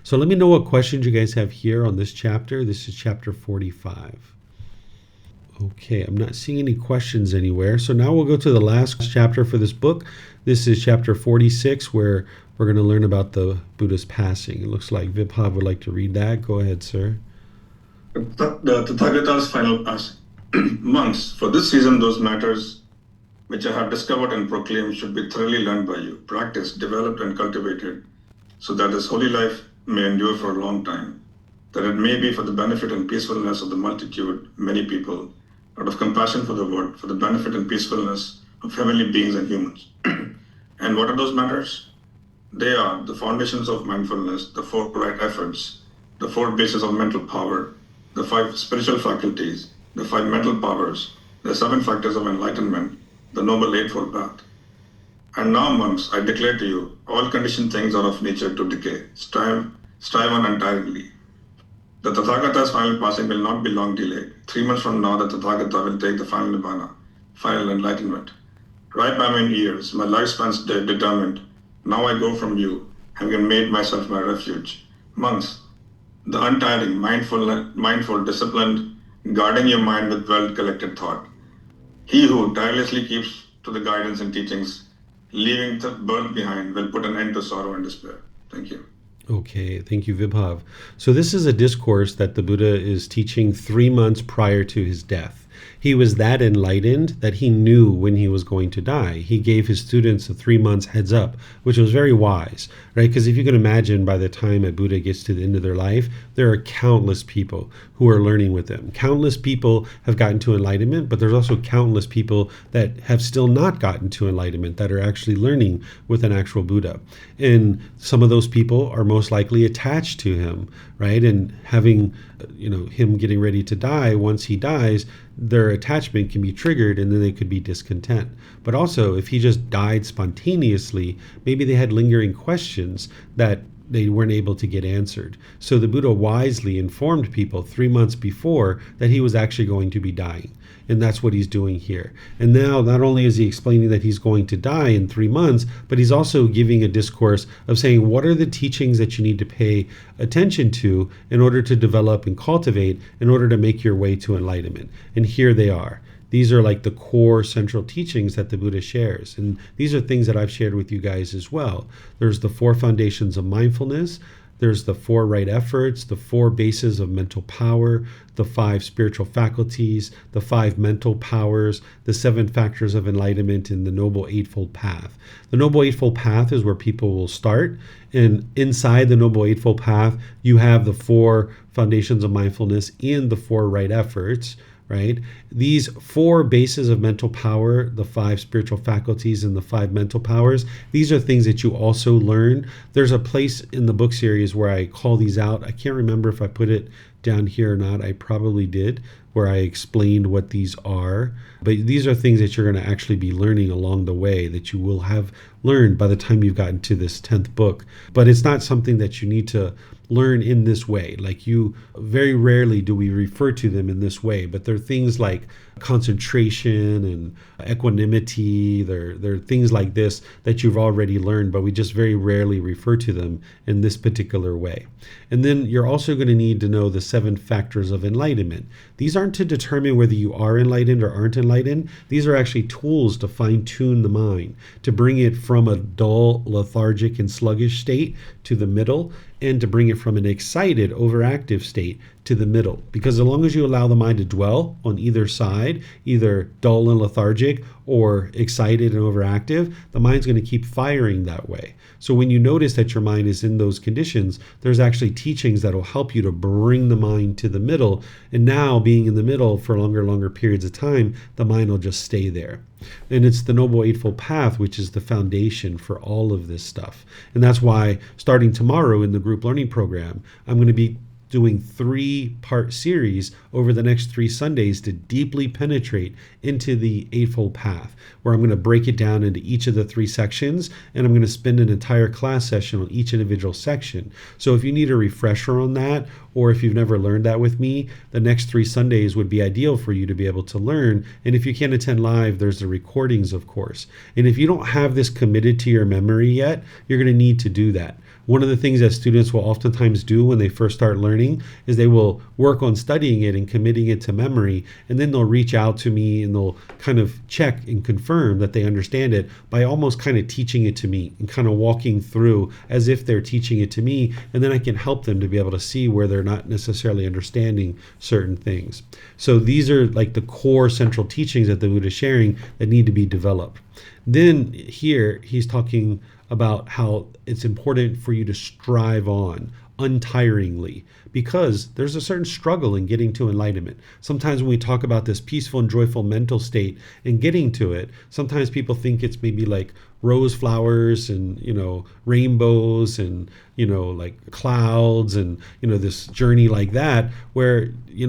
So let me know what questions you guys have here on this chapter. This is chapter 45. Okay, I'm not seeing any questions anywhere. So now we'll go to the last chapter for this book. This is chapter 46, where we're going to learn about the Buddha's passing. It looks like Vibhav would like to read that. Go ahead, sir. The Tathagata's final passing. Monks, for this season, those matters which I have discovered and proclaimed should be thoroughly learned by you, practiced, developed, and cultivated, so that this holy life may endure for a long time, that it may be for the benefit and peacefulness of the multitude, many people, out of compassion for the world, for the benefit and peacefulness of heavenly beings and humans. And what are those matters? They are the foundations of mindfulness, the 4 right efforts, the 4 bases of mental power, the 5 spiritual faculties, the 5 mental powers, the 7 factors of enlightenment, the Noble Eightfold Path. And now, monks, I declare to you, all conditioned things are of nature to decay. Strive on untiringly. The Tathagata's final passing will not be long delayed. 3 months from now, the Tathagata will take the final nibbana, final enlightenment. Ripe am in years, my lifespan's determined. Now I go from you, having made myself my refuge. Monks, the untiring, mindful, disciplined, guarding your mind with well-collected thought. He who tirelessly keeps to the guidance and teachings, leaving the birth behind, will put an end to sorrow and despair. Thank you. Okay, thank you, Vibhav. So this is a discourse that the Buddha is teaching 3 months prior to his death. He was that enlightened that he knew when he was going to die. He gave his students a 3 months heads up, which was very wise, right? Because if you can imagine, by the time a Buddha gets to the end of their life, there are countless people who are learning with them. Countless people have gotten to enlightenment, but there's also countless people that have still not gotten to enlightenment that are actually learning with an actual Buddha. And some of those people are most likely attached to him, right? And having, him getting ready to die, once he dies, their attachment can be triggered and then they could be discontent. But also, if he just died spontaneously, maybe they had lingering questions that they weren't able to get answered. So the Buddha wisely informed people 3 months before that he was actually going to be dying. And that's what he's doing here. And now not only is he explaining that he's going to die in 3 months, but he's also giving a discourse of saying, what are the teachings that you need to pay attention to in order to develop and cultivate in order to make your way to enlightenment? And here they are. These are like the core central teachings that the Buddha shares. And these are things that I've shared with you guys as well. There's the 4 foundations of mindfulness. There's the 4 right efforts, the 4 bases of mental power, the 5 spiritual faculties, the 5 mental powers, the 7 factors of enlightenment, and the Noble Eightfold Path. The Noble Eightfold Path is where people will start. And inside the Noble Eightfold Path, you have the 4 foundations of mindfulness and the 4 right efforts, right? These 4 bases of mental power, the 5 spiritual faculties and the 5 mental powers, these are things that you also learn. There's a place in the book series where I call these out. I can't remember if I put it down here or not. I probably did, where I explained what these are. But these are things that you're going to actually be learning along the way, that you will have learned by the time you've gotten to this 10th book. But it's not something that you need to learn in this way. Like, you very rarely do we refer to them in this way, but they're things like concentration and equanimity. They're things like this that you've already learned, but we just very rarely refer to them in this particular way. And then you're also going to need to know the 7 factors of enlightenment. These aren't to determine whether you are enlightened or aren't enlightened. These are actually tools to fine-tune the mind, to bring it from a dull, lethargic, and sluggish state to the middle, and to bring it from an excited, overactive state to the middle. Because as long as you allow the mind to dwell on either side, either dull and lethargic or excited and overactive, the mind's going to keep firing that way. So when you notice that your mind is in those conditions, there's actually teachings that will help you to bring the mind to the middle. And now, being in the middle for longer periods of time, the mind will just stay there. And it's the Noble Eightfold Path, which is the foundation for all of this stuff. And that's why, starting tomorrow in the group learning program, I'm going to be doing 3-part series over the next 3 Sundays to deeply penetrate into the Eightfold Path, where I'm going to break it down into each of the 3 sections, and I'm going to spend an entire class session on each individual section. So if you need a refresher on that, or if you've never learned that with me, the next 3 Sundays would be ideal for you to be able to learn. And if you can't attend live, there's the recordings, of course. And if you don't have this committed to your memory yet, you're going to need to do that. One of the things that students will oftentimes do when they first start learning is they will work on studying it and committing it to memory, and then they'll reach out to me and they'll kind of check and confirm that they understand it by almost kind of teaching it to me and kind of walking through as if they're teaching it to me, and then I can help them to be able to see where they're not necessarily understanding certain things. So these are like the core central teachings that the Buddha is sharing that need to be developed. Then here he's talking about how it's important for you to strive on untiringly, because there's a certain struggle in getting to enlightenment. Sometimes when we talk about this peaceful and joyful mental state and getting to it, sometimes people think it's maybe like rose flowers and, rainbows and, like clouds and, this journey like that, where,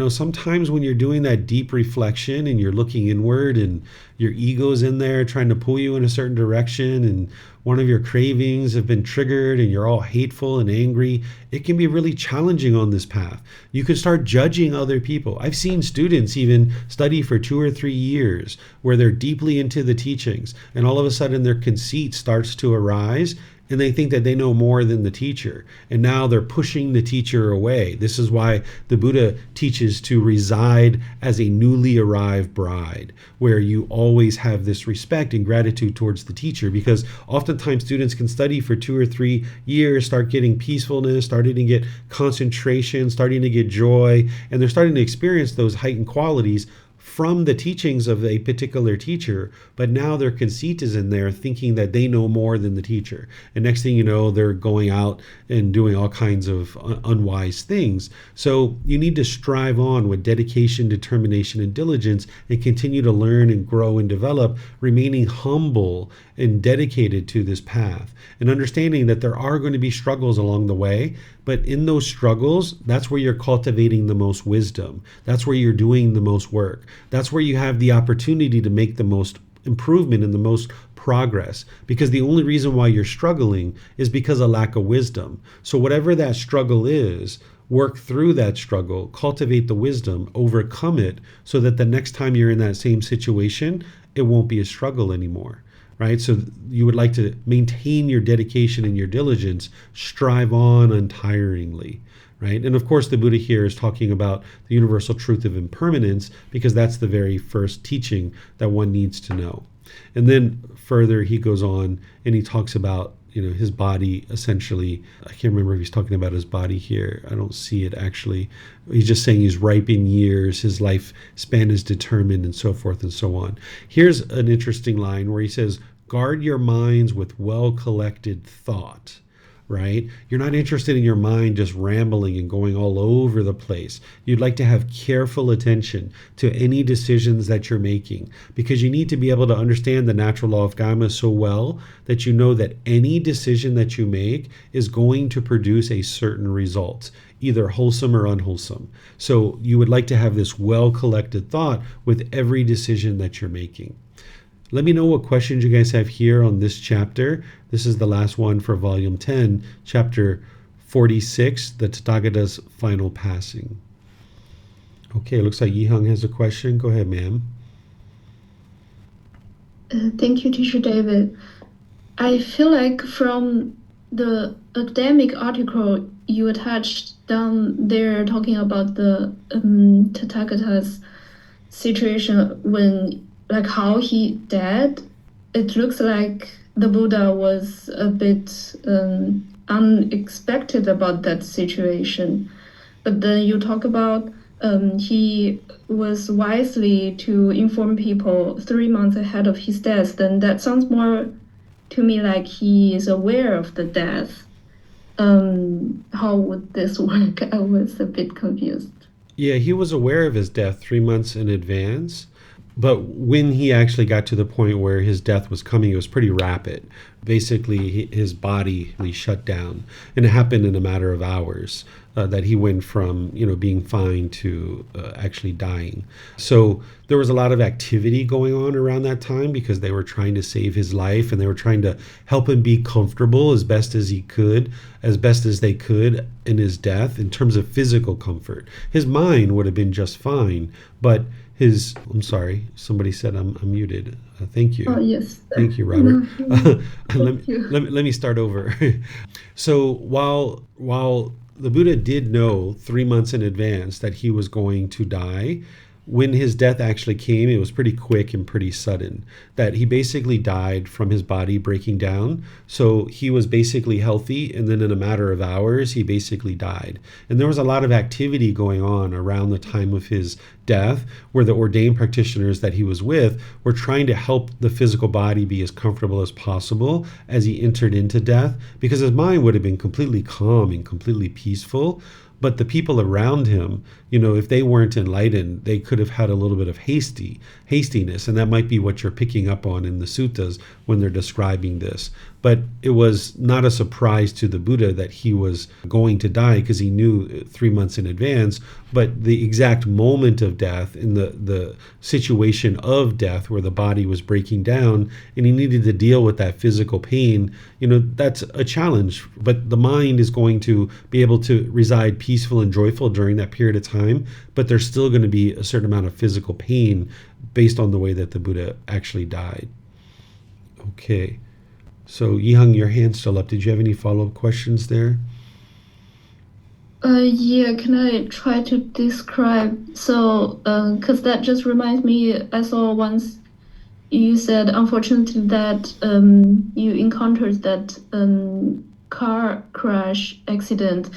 sometimes when you're doing that deep reflection and you're looking inward and your ego's in there trying to pull you in a certain direction, and one of your cravings have been triggered and you're all hateful and angry, it can be really challenging on this path. You could start judging other people. I've seen students even study for 2 or 3 years where they're deeply into the teachings, and all of a sudden their conceit starts to arise, and they think that they know more than the teacher. And now they're pushing the teacher away. This is why the Buddha teaches to reside as a newly arrived bride, where you always have this respect and gratitude towards the teacher, because oftentimes students can study for 2 or 3 years, start getting peacefulness, starting to get concentration, starting to get joy, and they're starting to experience those heightened qualities from the teachings of a particular teacher, but now their conceit is in there thinking that they know more than the teacher. And next thing you know, they're going out and doing all kinds of unwise things. So you need to strive on with dedication, determination, and diligence, and continue to learn and grow and develop, remaining humble and dedicated to this path, and understanding that there are going to be struggles along the way. But in those struggles, that's where you're cultivating the most wisdom. That's where you're doing the most work. That's where you have the opportunity to make the most improvement and the most progress, because the only reason why you're struggling is because of lack of wisdom. So whatever that struggle is, work through that struggle, cultivate the wisdom, overcome it, so that the next time you're in that same situation, it won't be a struggle anymore. Right? So you would like to maintain your dedication and your diligence, strive on untiringly, right? And of course, the Buddha here is talking about the universal truth of impermanence, because that's the very first teaching that one needs to know. And then further, he goes on and he talks about, his body essentially. I can't remember if he's talking about his body here. I don't see it actually. He's just saying he's ripe in years, his lifespan is determined, and so forth and so on. Here's an interesting line where he says, guard your minds with well-collected thought. Right? You're not interested in your mind just rambling and going all over the place. You'd like to have careful attention to any decisions that you're making, because you need to be able to understand the natural law of karma so well that you know that any decision that you make is going to produce a certain result, either wholesome or unwholesome. So you would like to have this well-collected thought with every decision that you're making. Let me know what questions you guys have here on this chapter. This is the last one for Volume 10, Chapter 46, the Tathagata's Final Passing. Okay, looks like Yihang has a question. Go ahead, ma'am. Thank you, Teacher David. I feel like from the academic article you attached down there talking about the Tathagata's situation when, like how he died, it looks like the Buddha was a bit unexpected about that situation. But then you talk about he was wisely to inform people 3 months ahead of his death. Then that sounds more to me like he is aware of the death. How would this work? I was a bit confused. Yeah, he was aware of his death 3 months in advance. But when he actually got to the point where his death was coming, it was pretty rapid. Basically, his body shut down, and it happened in a matter of hours that he went from being fine to actually dying. So there was a lot of activity going on around that time, because they were trying to save his life, and they were trying to help him be comfortable as best as he could, as best as they could in his death in terms of physical comfort. His mind would have been just fine, but I'm sorry, somebody said I'm muted. Thank you. Oh, yes. Thank you, Robert. Thank you. Let me start over. So while the Buddha did know 3 months in advance that he was going to die, when his death actually came, it was pretty quick and pretty sudden, that he basically died from his body breaking down. So he was basically healthy, and then in a matter of hours, he basically died. And there was a lot of activity going on around the time of his death, where the ordained practitioners that he was with were trying to help the physical body be as comfortable as possible as he entered into death, because his mind would have been completely calm and completely peaceful. But the people around him, if they weren't enlightened, they could have had a little bit of hastiness. And that might be what you're picking up on in the suttas when they're describing this. But it was not a surprise to the Buddha that he was going to die, because he knew 3 months in advance. But the exact moment of death, in the situation of death where the body was breaking down and he needed to deal with that physical pain, that's a challenge. But the mind is going to be able to reside peaceful and joyful during that period of time, but there's still going to be a certain amount of physical pain based on the way that the Buddha actually died. Okay. So Yihang, your hand's still up. Did you have any follow-up questions there? Yeah, can I try to describe? So, because that just reminds me, I saw once you said, unfortunately, that you encountered that car crash accident,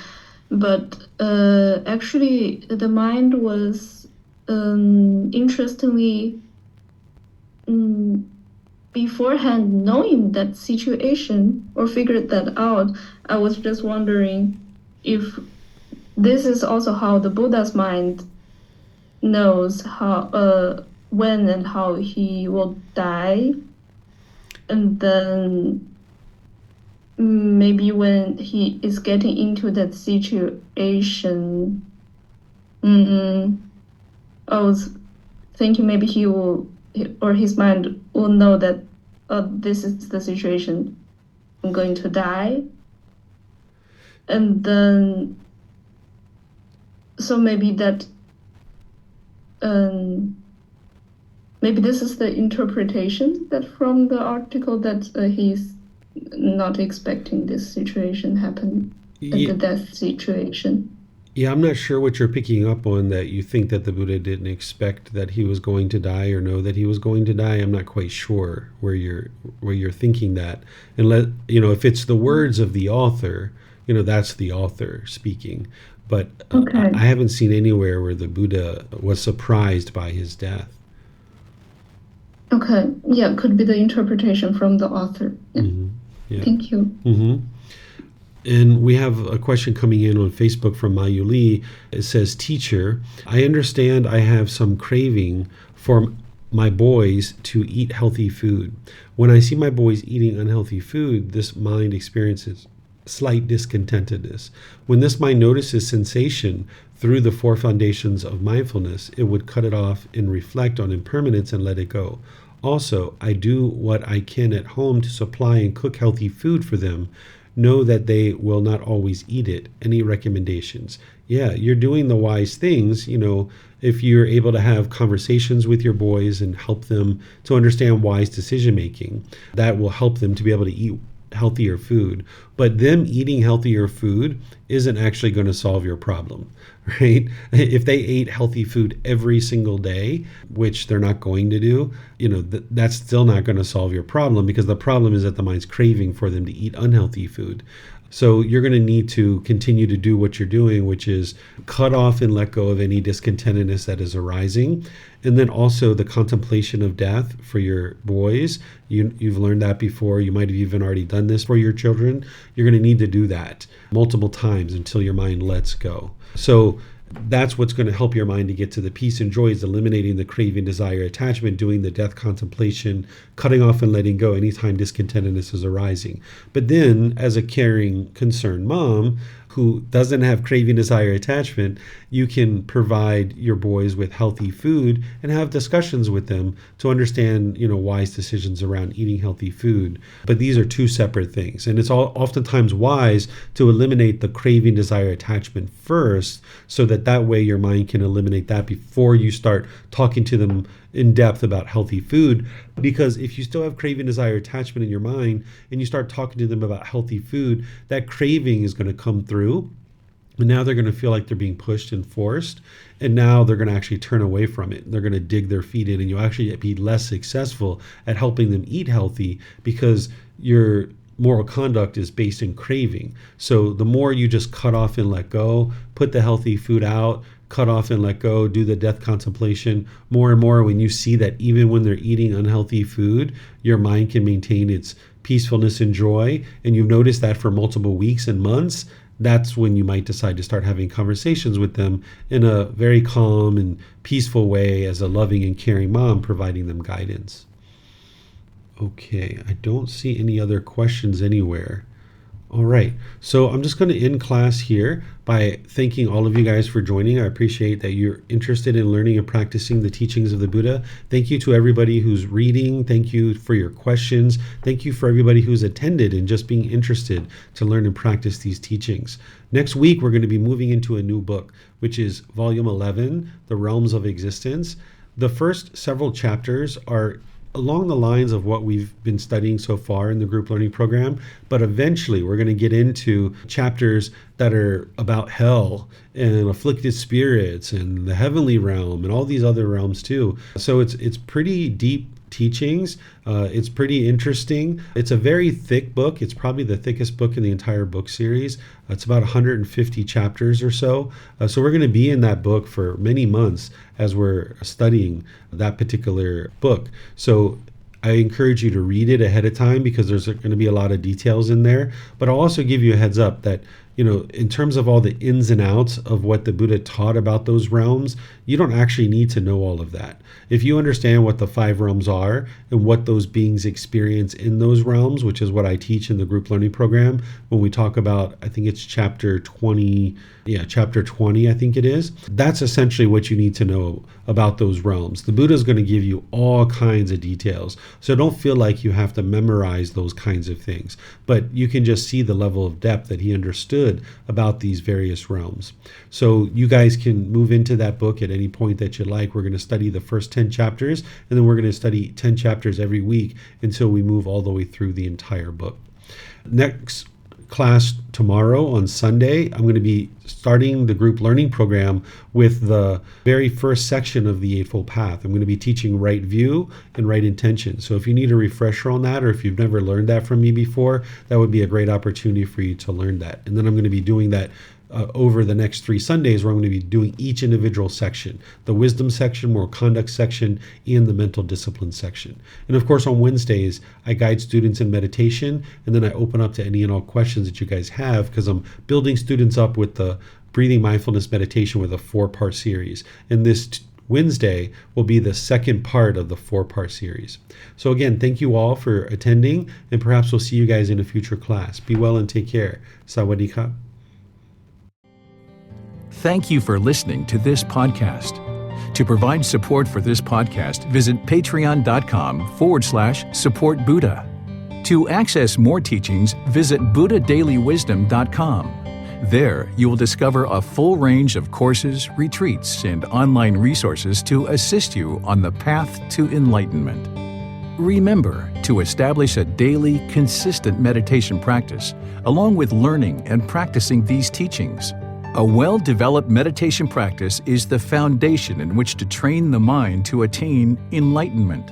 but actually the mind was interestingly, beforehand knowing that situation or figured that out, I was just wondering if this is also how the Buddha's mind knows how when and how he will die, and then maybe when he is getting into that situation, I was thinking maybe he will, or his mind will know that this is the situation, I'm going to die, and then so maybe that maybe this is the interpretation that from the article that he's not expecting this situation happen, the death situation. Yeah, I'm not sure what you're picking up on, that you think that the Buddha didn't expect that he was going to die or know that he was going to die. I'm not quite sure where you're thinking that. And if it's the words of the author, that's the author speaking. But Okay. I haven't seen anywhere where the Buddha was surprised by his death. Okay. Yeah, could be the interpretation from the author. Yeah. Mm-hmm. Yeah. Thank you. Mm-hmm. And we have a question coming in on Facebook from Mayu Lee. It says, "Teacher, I understand I have some craving for my boys to eat healthy food. When I see my boys eating unhealthy food, this mind experiences slight discontentedness. When this mind notices sensation through the 4 foundations of mindfulness, it would cut it off and reflect on impermanence and let it go. Also, I do what I can at home to supply and cook healthy food for them. Know that they will not always eat it. Any recommendations?" Yeah, you're doing the wise things. If you're able to have conversations with your boys and help them to understand wise decision making, that will help them to be able to eat healthier food. But them eating healthier food isn't actually going to solve your problem, right? If they ate healthy food every single day, which they're not going to do, that's still not going to solve your problem, because the problem is that the mind's craving for them to eat unhealthy food. So you're going to need to continue to do what you're doing, which is cut off and let go of any discontentedness that is arising. And then also the contemplation of death for your boys. You've learned that before. You might have even already done this for your children. You're going to need to do that multiple times until your mind lets go. So that's what's going to help your mind to get to the peace and joy, is eliminating the craving, desire, attachment, doing the death contemplation, cutting off and letting go anytime discontentedness is arising. But then, as a caring, concerned mom who doesn't have craving, desire, attachment, you can provide your boys with healthy food and have discussions with them to understand, wise decisions around eating healthy food. But these are 2 separate things. And it's oftentimes wise to eliminate the craving, desire, attachment first, so that way your mind can eliminate that before you start talking to them in depth about healthy food. Because if you still have craving, desire, attachment in your mind, and you start talking to them about healthy food, that craving is going to come through. And now they're going to feel like they're being pushed and forced. And now they're going to actually turn away from it. They're going to dig their feet in, and you'll actually be less successful at helping them eat healthy, because your moral conduct is based in craving. So the more you just cut off and let go, put the healthy food out, cut off and let go, do the death contemplation, more and more, when you see that even when they're eating unhealthy food, your mind can maintain its peacefulness and joy, and you've noticed that for multiple weeks and months, that's when you might decide to start having conversations with them in a very calm and peaceful way, as a loving and caring mom providing them guidance. Okay, I don't see any other questions anywhere. All right, so I'm just going to end class here by thanking all of you guys for joining. I appreciate that you're interested in learning and practicing the teachings of the Buddha. Thank you to everybody who's reading. Thank you for your questions. Thank you for everybody who's attended and just being interested to learn and practice these teachings. Next week, we're going to be moving into a new book, which is Volume 11, The Realms of Existence. The first several chapters are along the lines of what we've been studying so far in the group learning program, but eventually we're going to get into chapters that are about hell and afflicted spirits and the heavenly realm and all these other realms too. So it's pretty deep teachings. It's pretty interesting. It's a very thick book. It's probably the thickest book in the entire book series. It's about 150 chapters or so. So we're going to be in that book for many months as we're studying that particular book. So I encourage you to read it ahead of time because there's going to be a lot of details in there. But I'll also give you a heads up that, in terms of all the ins and outs of what the Buddha taught about those realms, you don't actually need to know all of that. If you understand what the 5 realms are and what those beings experience in those realms, which is what I teach in the group learning program, when we talk about, I think it's chapter 20, I think it is, that's essentially what you need to know about those realms. The Buddha is going to give you all kinds of details. So don't feel like you have to memorize those kinds of things, but you can just see the level of depth that he understood about these various realms. So you guys can move into that book at any point that you like. We're going to study the first 10 chapters, and then we're going to study 10 chapters every week until we move all the way through the entire book. Next class tomorrow on Sunday, I'm going to be starting the group learning program with the very first section of the Eightfold Path. I'm going to be teaching right view and right intention. So if you need a refresher on that, or if you've never learned that from me before, that would be a great opportunity for you to learn that. And then I'm going to be doing that over the next 3 Sundays, where I'm going to be doing each individual section, the wisdom section, moral conduct section, and the mental discipline section. And of course, on Wednesdays, I guide students in meditation, and then I open up to any and all questions that you guys have, because I'm building students up with the breathing mindfulness meditation with a 4-part series. And this Wednesday will be the second part of the 4-part series. So again, thank you all for attending, and perhaps we'll see you guys in a future class. Be well and take care. Sawadee-ka. Thank you for listening to this podcast. To provide support for this podcast, visit patreon.com/support Buddha. To access more teachings, visit buddhadailywisdom.com. There, you will discover a full range of courses, retreats, and online resources to assist you on the path to enlightenment. Remember to establish a daily, consistent meditation practice, along with learning and practicing these teachings. A well-developed meditation practice is the foundation in which to train the mind to attain enlightenment.